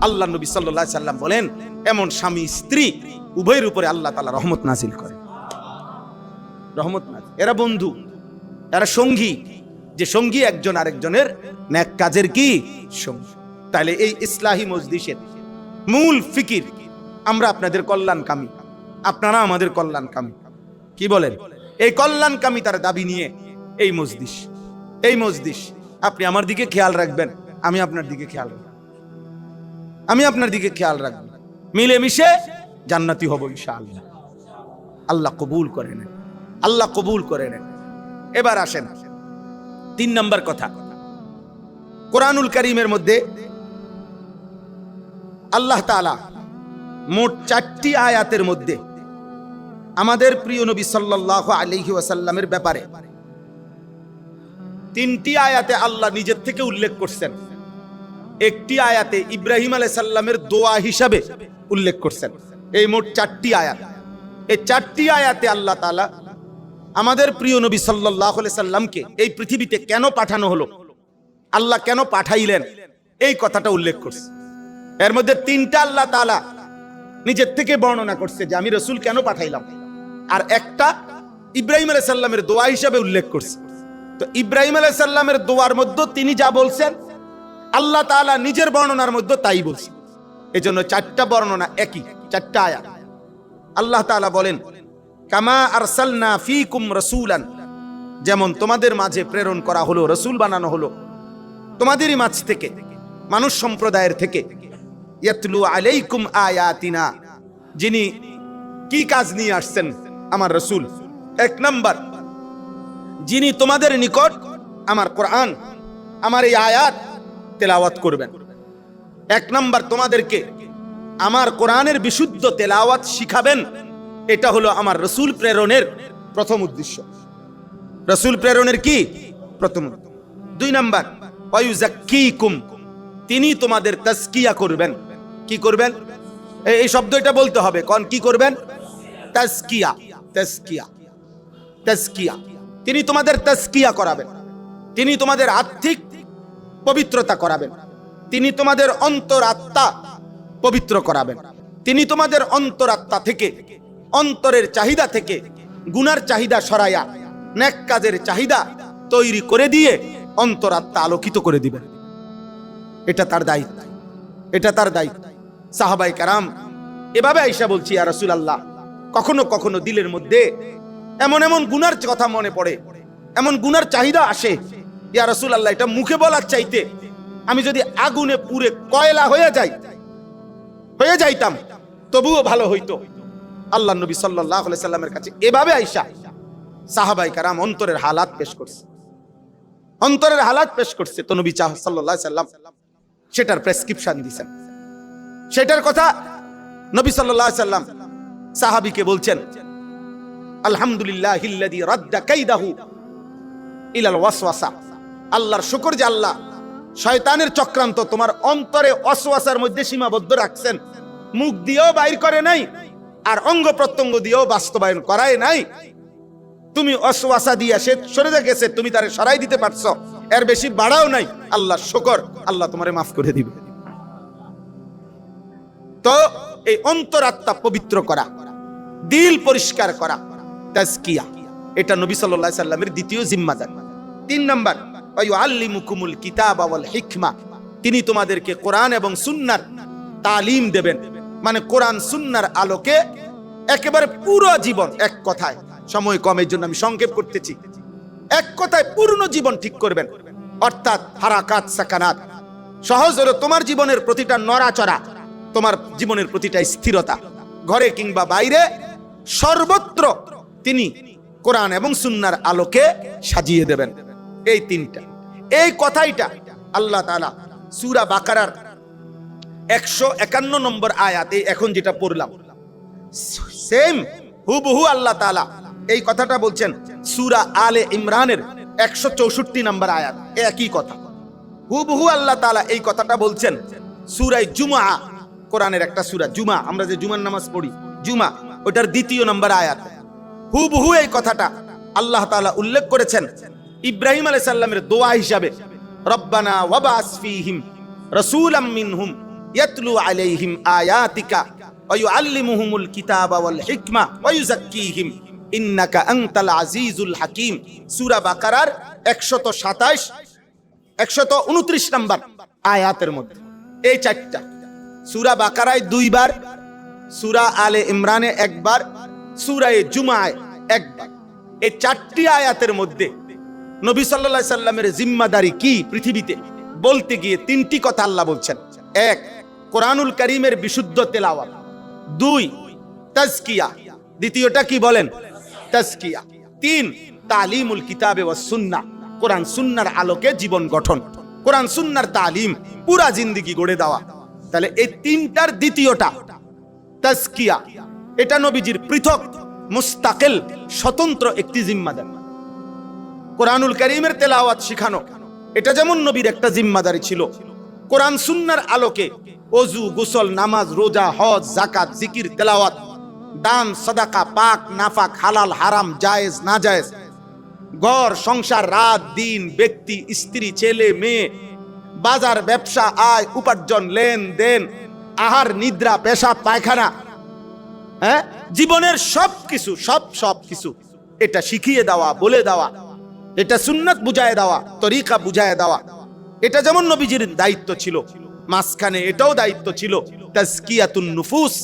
Speaker 1: আল্লাহ নবী সাল্লাল্লাহু আলাইহি সাল্লাম বলেন, এমন স্বামী স্ত্রী উভয়ের উপরে আল্লাহ তাআলা রহমত নাজিল করে, রহমত নাজিল। এরা বন্ধু, এরা সঙ্গী, যে সঙ্গী একজন আরেকজনের নেক কাজের কি সঙ্গী। তাহলে এই ইসলাহি মজলিসের মূল ফিকির, আমরা আপনাদের কল্যাণকামী, আপনারা আমাদের কল্যাণকামী। কি বলেন? এই কল্যাণকামী তার দাবি নিয়ে এই মজলিস, এই মজলিস। আপনি আমার দিকে খেয়াল রাখবেন, আমি আপনার দিকে খেয়াল রাখব, আমি আপনার দিকে খেয়াল রাখব, মিলেমিশে জান্নাতি হব ইনশাআল্লাহ। আল্লাহ কবুল করে নেন, আল্লাহ কবুল করে নেন। এবার আসেন 3 নম্বর কথা। কোরআনুল কারীমের মধ্যে আল্লাহ তাআলা মোট 4টি আয়াতের মধ্যে আমাদের প্রিয় নবী সাল্লাল্লাহু আলাইহি ওয়াসাল্লামের ব্যাপারে 3টি আয়াতে আল্লাহ নিজের থেকে উল্লেখ করছেন, একটি আয়াতে ইব্রাহিম আলাইহিস সালামের দোয়া হিসাবে উল্লেখ করছেন। এই মোট 4টি আয়াত। এই 4টি আয়াতে আল্লাহ তাআলা আমাদের প্রিয় নবী সাল্লাল্লাহু আলাইহি সাল্লামকে এই পৃথিবীতে কেন পাঠানো হলো, আল্লাহ কেন পাঠাইলেন, এই কথাটা উল্লেখ করছে। এর মধ্যে 3টা আল্লাহ তাআলা নিজের থেকে বর্ণনা করছে যে আমি রাসূল কেন পাঠাইলাম, আর একটা ইব্রাহিম আলাইহিস সালামের দোয়া হিসাবে উল্লেখ করছে। তো ইব্রাহিম আলাইহিস সালামের দোয়ার মধ্যে তিনি যা বলছেন, আল্লাহ তাআলা নিজের বর্ণনার মধ্যে তাই বলছেন। এজন্য 4টা বর্ণনা একই, 4টা আয়াত। আল্লাহ তাআলা বলেন, কামা আরসালনা ফীকুম রাসূলান, যেমন তোমাদের মাঝে প্রেরণ করা হলো, রাসূল বানানো হলো তোমাদেরই মাঝ থেকে, মানুষ সম্প্রদায়ের থেকে। ইয়াতলু আলাইকুম আয়াতিনা, যিনি কি কাজ নিয়ে আসছেন আমার রাসূল? 1 নাম্বার, যিনি তোমাদের নিকট আমার কোরআন, আমার এই আয়াত তেলাওয়াত করবেন। 1 নাম্বার, তোমাদেরকে আমার কোরআনের বিশুদ্ধ তেলাওয়াত শিখাবেন। এটা হলো আমার রাসূল প্রেরণের প্রথম উদ্দেশ্য। রাসূল প্রেরণের কি প্রথম। 2 নাম্বার, ওয়ায়ুযাক্কিকুম, তিনি তোমাদের তাজকিয়া করবেন। কি করবেন? এই শব্দ এটা বলতে হবে, কোন কি করবেন? তাজকিয়া, তাজকিয়া, তাজকিয়া। তিনি তোমাদের তাজকিয়া করাবেন, তিনি তোমাদের আত্মিক পবিত্রতা করাবেন, তিনি তোমাদের অন্তরাত্মা পবিত্র করাবেন, তিনি তোমাদের অন্তরাত্মা থেকে, অন্তরের চাহিদা থেকে গুনার চাহিদা সরাইয়া নেক কাজের চাহিদা তৈরি করে দিয়ে অন্তরাত্মা আলোকিত করে দিবেন। এটা তার দায়িত্ব, এটা তার দায়িত্ব। সাহাবায়ে কেরাম এভাবে আয়েশা বলছি, ইয়া রাসূলুল্লাহ, কখনো কখনো দিলের মধ্যে এমন এমন গুনার কথা মনে পড়ে, এমন গুনার চাহিদা আসে, ইয়া রাসূলুল্লাহ, এটা মুখে বলার চাইতে আমি যদি আগুনে পুড়ে কয়লা হয়ে যাইতাম তবুও ভালো হইতো। আল্লাহ নবী সাল্লাল্লাহু আলাইহি সাল্লামের কাছে এভাবে আয়েশা সাহাবায়ে কেরাম অন্তরের হালাত পেশ করছে, অন্তরের হালাত পেশ করছে। তো নবী সাল্লাল্লাহু আলাইহি সাল্লাম সেটার প্রেসক্রিপশন দিয়েছেন, সেটার কথা নবী সাল্লাল্লাহু আলাইহি সাল্লাম সাহাবীকে বলছেন, আলহামদুলিল্লাহিল্লাযী রাদ্দা কাইদাহু ইলাল ওয়াসওয়াসা, আল্লাহর শুকর যে আল্লাহ শয়তানের চক্রান্ত তোমার অন্তরে ওয়াসওয়াসার মধ্যে সীমাবদ্ধ রাখছেন, মুখ দিয়েও বাইর করে নাই আর অঙ্গ প্রত্যঙ্গ দিয়েও বাস্তবায়ন করায় নাই। তুমি ওয়াসওয়াসা দিয়া সে সরে গেছে, তুমি তারে সরাই দিতে পারছো, এর বেশি বাড়াও নাই। আল্লাহ শুকর, আল্লাহ তোমারে মাফ করে দিবে। তো এই অন্তরাত্মা পবিত্র করা, দিল পরিষ্কার করা, তাজকিয়া, এটা নবী সাল্লাল্লাহু আলাইহি সাল্লামের দ্বিতীয় জিম্মাদারি। 3 নাম্বার, ওয়ায়ুআল্লিমুকুমুল কিতাবা ওয়াল হিকমা, তিনি তোমাদেরকে কোরআন এবং সুন্নাহর তালিম দেবেন। মানে কোরআন সুন্নাহর আলোকে একেবারে পুরো জীবন, এক কথায়, সময় কমের জন্য আমি সংক্ষেপ করতেছি, এক কথায় পূর্ণ জীবন ঠিক করবেন। অর্থাৎ হারাকাত সাকানাত, সহজ হলো তোমার জীবনের প্রতিটা নড়াচড়া, তোমার জীবনের প্রতিটা স্থিরতা, ঘরে কিংবা বাইরে সর্বত্র তিনি কোরআন এবং সুন্নাহর আলোকে সাজিয়ে দেবেন। এই তিনটা, এই কথাইটা আল্লাহ তাআলা সূরা বাকারার 151 নম্বর আয়াত, এই এখন যেটা পড়লাম, সেম হুবহু আল্লাহ তাআলা এই কথাটা বলছেন সূরা আলে ইমরানের 164 নম্বর আয়াত। একই কথা হুবহু আল্লাহ তাআলা এই কথাটা বলছেন সূরা জুমআ, কোরআনের একটা সূরা জুমআ, আমরা যে জুমার নামাজ পড়ি জুমা, ওটার 2 নম্বর আয়াত। হুবহু এই কথাটা আল্লাহ তাআলা উল্লেখ করেছেন ইব্রাহিম আলাইহিস সালামের দোয়া হিসাবে, রব্বানা ওয়াবাস ফীহিম রাসূলাম মিনহুম ইয়াতলু আলাইহিম আয়াতিকা ওয়া ইউআল্লিমুহুমুল কিতাবা ওয়াল হিকমা ওয়া ইউযাক্কিহিম ইন্নাকা আনতাল আজিজুল হাকীম। সূরা বাকারার 127 129 নম্বর আয়াতের মধ্যে এই চারটা, সূরা বাকারায় 2 বার, সূরা আলে ইমরানে 1 বার, সূরা জুমায় 1 বার। এই 4টি আয়াতের মধ্যে নবী সাল্লাল্লাহু আলাইহি সাল্লামের জিম্মাদারি কি পৃথিবীতে বলতে গিয়ে 3টি কথা আল্লাহ বলছেন। 1, কোরআনুল কারীমের বিশুদ্ধ তেলাওয়াত। 2, তাজকিয়া। দ্বিতীয়টা কি বলেন? তাজকিয়া। 3, তালিমুল কিতাবে ওয়াস সুন্নাহ, কোরআন সুন্নাহর আলোকে জীবন গঠন, কোরআন সুন্নাহর তালিম, পুরা জিন্দেগি গড়ে দেওয়া। তাহলে এই 3টার দ্বিতীয়টা তাজকিয়া, এটা নবীজির পৃথক মুস্তাকিল স্বতন্ত্র একটি জিম্মাদারি। কোরআনুল কারীমের তেলাওয়াত শিখানো, এটা যেমন নবীর একটা জিম্মাদারি ছিল, কোরআন সুন্নাহর আলোকে ওযু, গোসল, নামাজ, রোজা, হজ, যাকাত, জিকির, তেলাওয়াত, দান, সাদাকা, পাক নাফাক, হালাল হারাম, জায়েজ না জায়েজ, ঘর সংসার, রাত দিন, ব্যক্তি স্ত্রী, ছেলে মেয়ে, বাজার ব্যবসা, আয় উপার্জন, লেনদেন, আহার নিদ্রা, পেশাব পায়খানা, জীবনের সবকিছু সবকিছু এটা শিখিয়ে দেওয়া, বলে দেওয়া, এটা সুন্নাত বুঝায় দেওয়া, তরিকা বুঝায় দেওয়া। এটা যেমন নবীজির দায়িত্ব ছিল, মাঝখানে এটাও দায়িত্ব ছিল তাজকিয়াতুন নুফুস,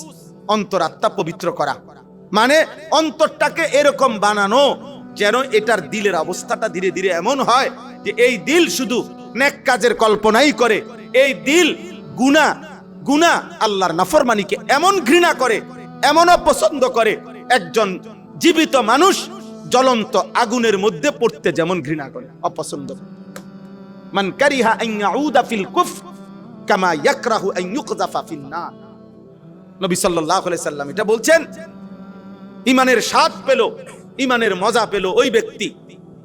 Speaker 1: অন্তরাত্মা পবিত্র করা, মানে অন্তরটাকে এরকম বানানো যেন এটার দিলের অবস্থাটা ধীরে ধীরে এমন হয় যে এই দিল শুধু নেক কাজের কল্পনাই করে, এই দিল গুনাহ আল্লাহর নাফরমানিকে এমন ঘৃণা করে, এমন অপছন্দ করে, একজন জীবিত মানুষ জ্বলন্ত আগুনের মধ্যে পড়তে যেমন ঘৃণা করে, অপছন্দ। মান কারিহা আন ইয়াউদা ফিল কুফর কামা ইয়াকরাহু আন ইউকযাফা ফিন নার। নবী সাল্লাল্লাহু আলাইহি সাল্লাম এটা বলছেন, ঈমানের স্বাদ পেল, ঈমানের মজা পেল ওই ব্যক্তি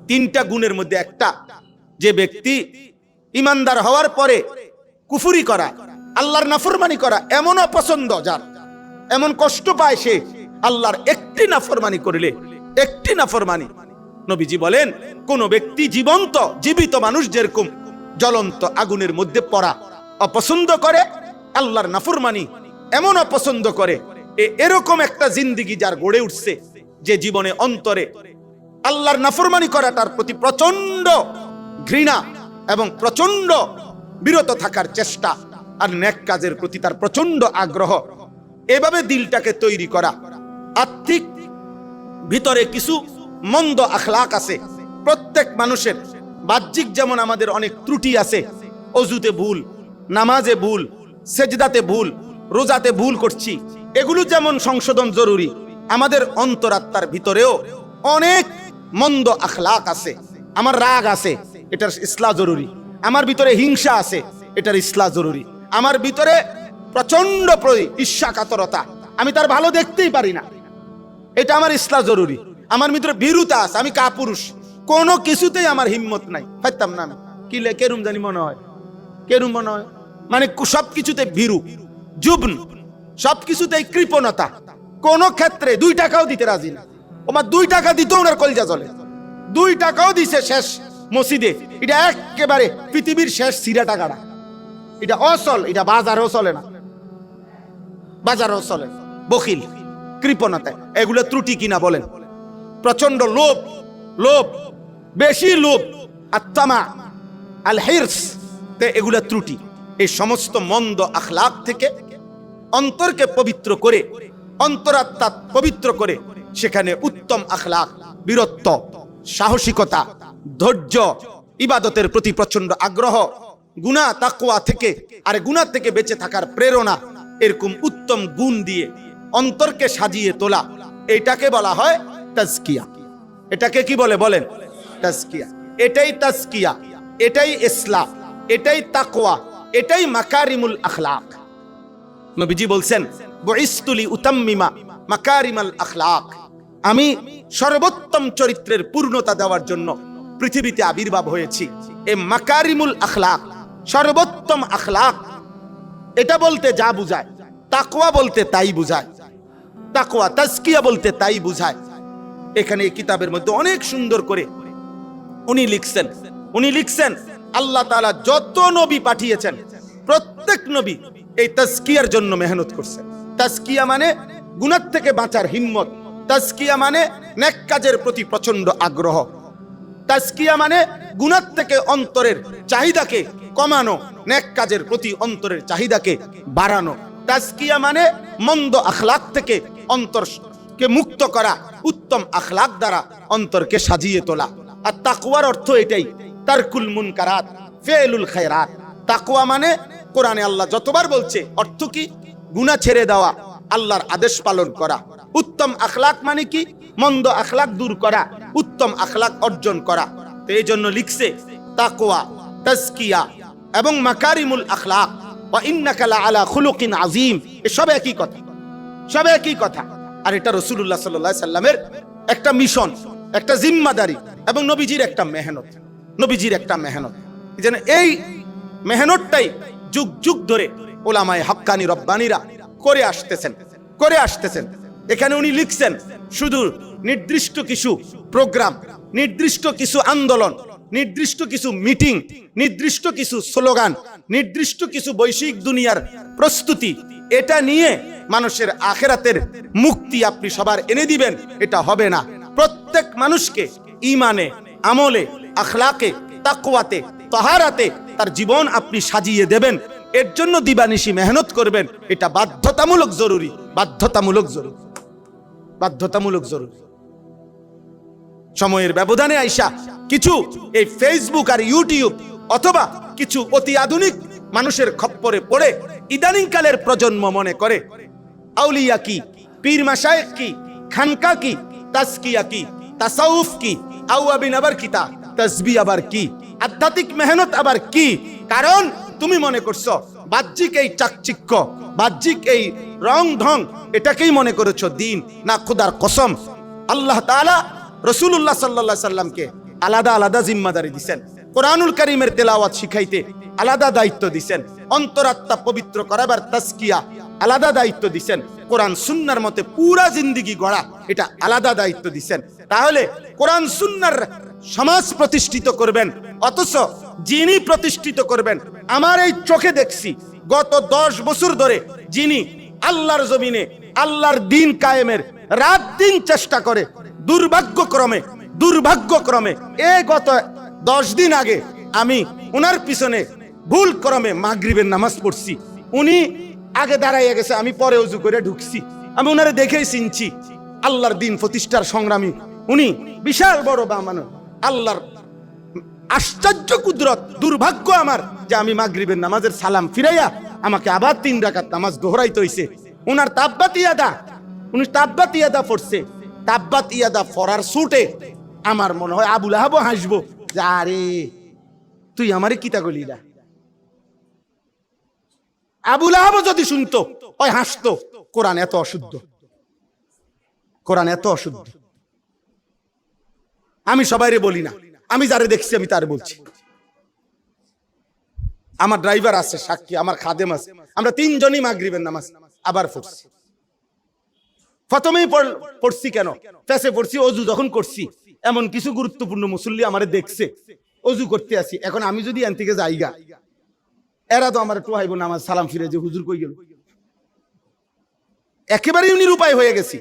Speaker 1: 3টা গুণের মধ্যে একটা, যে ব্যক্তি ঈমানদার হওয়ার পরে কুফরি করা, আল্লাহর নাফরমানি করা এমন অপছন্দ, যার এমন কষ্ট পায় সে আল্লাহর একটি নাফরমানি করলে, একটি নাফরমানি। নবীজি বলেন কোন ব্যক্তি জীবিত মানুষ যেরকম জ্বলন্ত আগুনের মধ্যে পড়া অপছন্দ করে, আল্লাহর নাফরমানি এমন অপছন্দ করে, এরকম একটা জিন্দেগি যার গড়ে উঠছে, যে জীবনে অন্তরে আল্লাহর নাফরমানি করাটার প্রতি প্রচন্ড ঘৃণা এবং প্রচন্ড বিরত থাকার চেষ্টা, আর নেক কাজের প্রতি তার প্রচন্ড আগ্রহ, এভাবে দিলটাকে তৈরি করা। আত্মিক ভিতরে কিছু মন্দ আখলাক আছে প্রত্যেক মানুষের, বাহ্যিক যেমন আমাদের অনেক ত্রুটি আছে, অজুতে ভুল, নামাজে ভুল, সেজদাতে ভুল, রোজাতে ভুল করছি, এগুলো যেমন সংশোধন জরুরি, আমাদের অন্তরাত্মার ভিতরেও অনেক মন্দ আখলাক আছে। আমার রাগ আছে, এটার ইসলাহ জরুরি। আমার ভিতরে হিংসা আছে, এটার ইসলাহ জরুরি। আমার ভিতরে প্রচন্ড ঈর্ষাকাতরতা, আমি তার ভালো দেখতেই পারি না, এটা আমার ইসলাহ জরুরি। আমার ভিতরে ভীরুতা আছে, আমি কাপুরুষ, কোনো কিছুতেই আমার হিম্মত নাই, পারতাম না আমি, কেরুম জানি মনে হয়, কেরুম মনে হয়, মানে সবকিছুতে ভীরু, জুবন, সবকিছুতেই কৃপণতা, কোন ক্ষেত্রে 2 টাকাও দিতে রাজি না। ওমার 2 টাকা দিতেও ওনার কলিজা জ্বলে, 2 টাকাও দিছে শেষ মসজিদে, এটা একেবারে পৃথিবীর শেষ সিরা টাকাটা, এটা অচল, এটা বাজারেও চলে না, বাজারেও চলে। বখিল, কৃপণতা, এগুলো ত্রুটি কিনা বলেন? প্রচন্ড লোভ, বেশি লোভ, আত্তামা, আল হিরস, এগুলো ত্রুটি। এই সমস্ত মন্দ আখলাক থেকে অন্তরকে পবিত্র করে, অন্তরাত্মা পবিত্র করে, সেখানে উত্তম আখলাক, বীরত্ব, সাহসিকতা, ধৈর্য, ইবাদতের প্রতি প্রচন্ড আগ্রহ, গুনাহ তাকওয়া থেকে আর গুনাহ থেকে বেঁচে থাকার প্রেরণা, এরকম উত্তম গুণ দিয়ে অন্তরকে সাজিয়ে তোলা, এটাকে বলা হয় তাজকিয়া। এটাকে কি বলে বলেন? তাজকিয়া। এটাই তাজকিয়া, এটাই ইসলাহ, এটাই তাকওয়া, এটাই মাকারিমুল আখলাক। নবীজি বলছেন, বুইসতু লিউতাম্মিমা মাকারিমাল আখলাক, আমি সর্বোত্তম চরিত্রের পূর্ণতা দেওয়ার জন্য পৃথিবীতে আবির্ভাব হয়েছি। এই মাকারিমুল আখলাক, সর্বোত্তম আখলাক, এটা বলতে যা বুঝায়, তাকওয়া বলতে তাই বুঝায়। তাকওয়া, তাজকিয়া বলতে তাই বুঝায়। এখানে এই কিতাবের মধ্যে অনেক সুন্দর করে উনি লিখছেন আল্লাহ তাআলা যত নবী পাঠিয়েছেন প্রত্যেক নবী এই তাজকিয়ার জন্য মেহনত করছেন। তাজকিয়া মানে গুনাহ থেকে বাঁচার হিম্মত, তাজকিয়া মানে নেক কাজের প্রতি প্রচন্ড আগ্রহ, তাজকিয়া মানে গুনাহ থেকে অন্তরের চাহিদাকে কমানো, নেক কাজের প্রতি অন্তরের চাহিদাকে বাড়ানো। তাজকিয়া মানে মন্দ আখলাক থেকে অন্তরকে মুক্ত করা, উত্তম আখলাক দ্বারা অন্তরকে সাজিয়ে তোলা। আর তাকওয়ার অর্থ এটাই, তারকুল মুনকারাত ফি'লুল খায়রাত। তাকওয়া মানে কোরআনে আল্লাহ যতবার বলছে অর্থ কি? গুনাহ ছেড়ে দেওয়া, আল্লাহর আদেশ পালন করা। উত্তম আখলাক মানে কি? মন্দ আখলাক দূর করা, উত্তম আখলাক অর্জন করা। তো এই জন্য লিখছে তাকওয়া, তাজকিয়া এবং মাকারিমুল আখলাক, ওয়া ইন্নাকা লাআলা খুলুকিন আযীম। এসব একই কথা, সব একই কথা। আর এটা রাসূলুল্লাহ সাল্লাল্লাহু আলাইহি সাল্লামের একটা মিশন, একটা জিম্মাদারি এবং নবীজির একটা মেহনত, নবীজির একটা মেহনত। যেন এই মেহনতটাই যুগ যুগ ধরে ওলামায়ে হাক্কানি রব্বানিরা করে আসতেছেন। এখানে উনি লিখছেন শুধু নির্দিষ্ট কিছু প্রোগ্রাম, নির্দিষ্ট কিছু আন্দোলন, নির্দিষ্ট কিছু মিটিং, নির্দিষ্ট কিছু স্লোগান, নির্দিষ্ট কিছু বৈশ্বিক দুনিয়ার প্রস্তুতি, এটা নিয়ে মানুষের আখিরাতের মুক্তি আপনি সবার এনে দিবেন, এটা হবে না। প্রত্যেক মানুষকে ঈমানে, আমলে, আখলাকে, তাকওয়াতে, তাহারাতে তার জীবন আপনি সাজিয়ে দেবেন। এর জন্য দিবানিশি মেহনত করবেন। এটা বাধ্যতামূলক জরুরি, বাধ্যতামূলক জরুরি, বাধ্যতামূলক জরুরি। সময়ের ব্যবধানে আইসা কিছু এই ফেসবুক আর ইউটিউব অথবা কিছু অতি আধুনিক মানুষের খপ্পরে পড়ে ইদানিং কালের প্রজন্ম মনে করে আউলিয়া কি, পীর মাশায়েখ কি, খানকা কি, তাজকিয়া কি, তাসাউফ কি, আওয়াবিন আবার কি, তাসবিহ আবার কি, আধ্যাত্মিক মেহনত আবার কি। কারণ তুমি মনে করছো বাহ্যিক এই চাকচিক্য, বাহ্যিক এই রং ঢং, এটাকেই মনে করেছো দিন। না, খোদার কসম, আল্লাহ তাআলা রাসূলুল্লাহ সাল্লাল্লাহু আলাইহি সাল্লামকে আলাদা আলাদা জিম্মাদারি দিবেন। কোরআনুল কারীমের তেলাওয়াত শিখাইতে আলাদা দায়িত্ব দিবেন, অন্তরাত্মা পবিত্র করাবার তাজকিয়া আলাদা দায়িত্ব দিবেন, কোরআন সুন্নাহর মতে পুরা জিন্দেগি গড়া এটা আলাদা দায়িত্ব দিবেন। তাহলে কোরআন সুন্নাহর সমাজ প্রতিষ্ঠিত করবেন, অথচ যিনি প্রতিষ্ঠিত করবেন, আমার এই চোখে দেখছি গত 10 বছর ধরে যিনি আল্লাহর জমিনে আল্লাহর দ্বীন কায়েমের রাত দিন চেষ্টা করে, দুর্ভাগ্যক্রমে এই গত 10 দিন আগে আমি উনার পিছনে ভুল ক্রমে মাগরিবের নামাজ পড়ছি। উনি আগে দাঁড়াইয়া গেছে, আমি পরে ওযু করে ঢুকছি। আমি উনারে দেখেই চিনছি, আল্লাহর দ্বীন প্রতিষ্ঠার সংগ্রামী উনি, বিশাল বড় মানুষ। আল্লাহর আশ্চর্য কুদরত। দুর্ভাগ্য আমার যে আমি মাগরিবের নামাজের সালাম ফিরাইয়া আমাকে আবার 3 রাকাত নামাজ দোহরাইতে হইছে। উনার তাব্বাত ইয়াদা, উনি তাব্বাত ইয়াদা পড়ছে। তাব্বাত ইয়াদা পড়ার ছুটে আমার মনে হয় আবু লাহাবও হাসবো যে আরে তুই আমারে কিতা গলিলা। আবু লাহাবও যদি শুনতো ওই হাসতো। কোরআন এত অশুদ্ধ, কোরআন এত অশুদ্ধ। আমি সবাইরে বলি না, আমি যারে দেখছি আমি তারে বলছি। আমার ড্রাইভার আছে সাক্ষী, আমার খাদেম আছে, আমরা 3 জনই মাগরিবের নামাজ আবার পড়ছি। প্রথমেই পড়ছি কেন? ফেসে পড়ছি ওযু যখন করছি। এমন কিছু গুরুত্বপূর্ণ মুসল্লি আমারে দেখছে, ওযু করতে আসি। এখন আমি যদি এন থেকে যাইগা, এরা তো আমার টোহাইব নামাজ সালাম ফিরে যে হুজুর কই গেল। একেবারেই নিরুপায় হয়ে গেছি।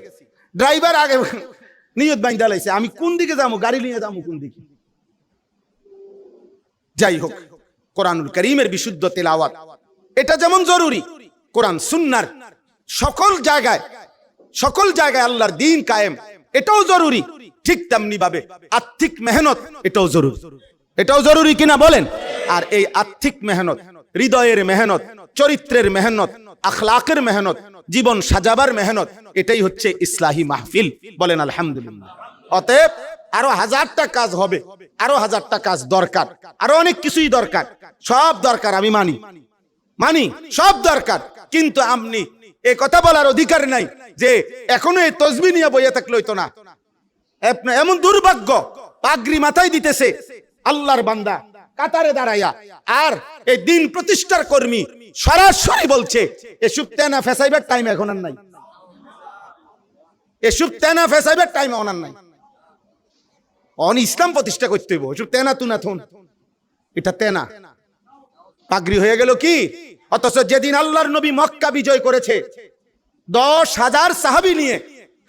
Speaker 1: ড্রাইভার আগে নিয়ত বাইন্ধা লাইছে, আমি কোন দিকে যাবো, গাড়ি নিয়ে যাবো কোন দিকে। যাই হোক, কোরআনুল কারীমের বিশুদ্ধ তেলাওয়াত এটা যেমন জরুরি, কোরআন সুন্নাহর সকল জায়গায় আল্লাহর দ্বীন কায়েম এটাও জরুরি। ঠিক তেমনি ভাবে আর্থিক মেহনত এটাও জরুরি। এটাও জরুরি কিনা বলেন? আর এই আর্থিক মেহনত, হৃদয়ের মেহনত, চরিত্রের মেহনত, আখলাকের মেহনত, জীবন সাজাবার মেহনত, এটাই হচ্ছে ইসলাহি মাহফিল। বলেন আলহামদুলিল্লাহ। অতএব আরো 1000টা কাজ হবে, আরো 1000টা কাজ দরকার, আরো অনেক কিছুই দরকার, সব দরকার, আমি মানি সব দরকার। কিন্তু আপনি এই কথা বলার অধিকার নাই যে এখনো এই তসবিহ নিয়ে বইয়ে থাকলে হইতো না। এমন দুর্ভাগ্য, পাগড়ি মাথায় দিতেছে আল্লাহর বান্দা কাতারে দাঁড়াইয়া, আর এই দিন প্রতিষ্ঠার কর্মী সরাসরি বলছে এসব তেনা ফেসাইবার টাইম এখন আর নাই, এসব তেনা ফেসাইবার টাইম এখন আর নাই। অন ইসলাম প্রতিষ্ঠা করতে হইব, এসব তেনা তুনা থুন, এটা তেনা পাগড়ি হয়ে গেল কি? অথচ যেদিন আল্লাহর নবী মক্কা বিজয় করেছে 10,000 সাহাবী নিয়ে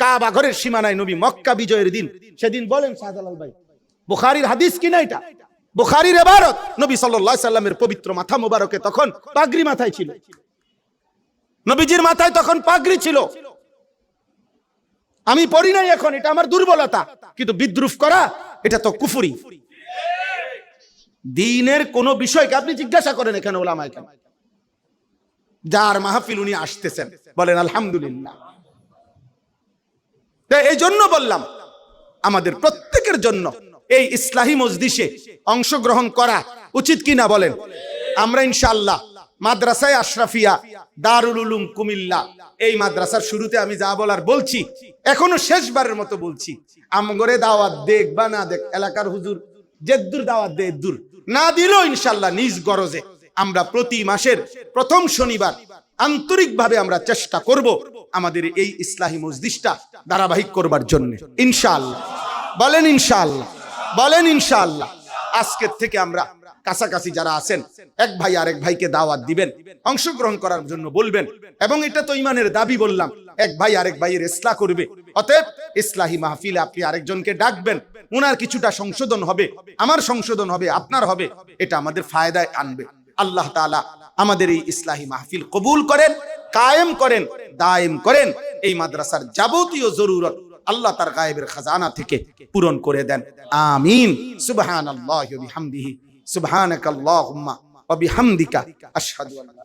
Speaker 1: কাবা ঘরের সীমানায় নবী মক্কা বিজয়ের দিন, সেদিন বলেন শাহজালাল ভাই, বুখারীর হাদিস কি না এটা? বুখারীর ইবারত, নবী সাল্লাল্লাহু আলাইহি সাল্লামের পবিত্র মাথা মোবারকে তখন পাগড়ি মাথায় ছিল, নবীজির মাথায় তখন পাগড়ি ছিল। আমি পড়ি নাই এখন, এটা আমার দুর্বলতা, কিন্তু বিদ্রুপ করা এটা তো কুফরি। দ্বীনের কোন বিষয়কে আপনি জিজ্ঞাসা করেন এখানে ওলামায়ে কেরাম, যার মাহফিল উনি আসতেছেন, বলেন আলহামদুলিল্লাহ। এই জন্য বললাম আমাদের প্রত্যেকের জন্য এই ইসলাহি মজলিসে অংশগ্রহণ করা উচিত কিনা বলেন? আমরা ইনশাআল্লাহ মাদ্রাসায়ে আশরাফিয়া দারুল উলুম কুমিল্লা, এই মাদ্রাসার শুরুতে আমি যা বলার বলছি, এখনো শেষবারের মতো বলছি, আমগরে দাওয়াত দেখ বা না দেখ, এলাকার হুজুর যেদ্দুর দাওয়াত দে দূর না দিলেও ইনশাআল্লাহ নিজ গরজে আমরা প্রতি মাসের প্রথম শনিবার আন্তরিকভাবে আমরা চেষ্টা করব আমাদের এই ইসলাহি মজলিসটা ধারাবাহিক করবার জন্য ইনশাআল্লাহ। বলেন ইনশাআল্লাহ, বলেন ইনশাআল্লাহ। আজকের থেকে আমরা কাছাকাছি যারা আছেন, এক ভাই আরেক ভাইকে দাওয়াত দিবেন, অংশগ্রহণ করার জন্য বলবেন, এবং এটা তো ঈমানের দাবি বললাম, এক ভাই আরেক ভাইয়ের ইসলাহ করবে। অতএব ইসলাহি মাহফিলে আপনি আরেকজনকে ডাকবেন, উনার কিছুটা সংশোধন হবে, আমার সংশোধন হবে, আপনার হবে, এটা আমাদের ফায়দায় আনবে। আল্লাহ তাআলা আমাদের এই ইসলাহি মাহফিল কবুল করেন, কায়েম করেন, দায়েম করেন। এই মাদ্রাসার যাবতীয় জরুরত আল্লাহ তার গায়েবের খাজানা থেকে পূরণ করে দেন, আমিন। সুবহানাল্লাহি ওয়া বিহামদিহি, সুবহানাকাল্লাহুম্মা ওয়া বিহামদিকা, আশহাদু আল্লা।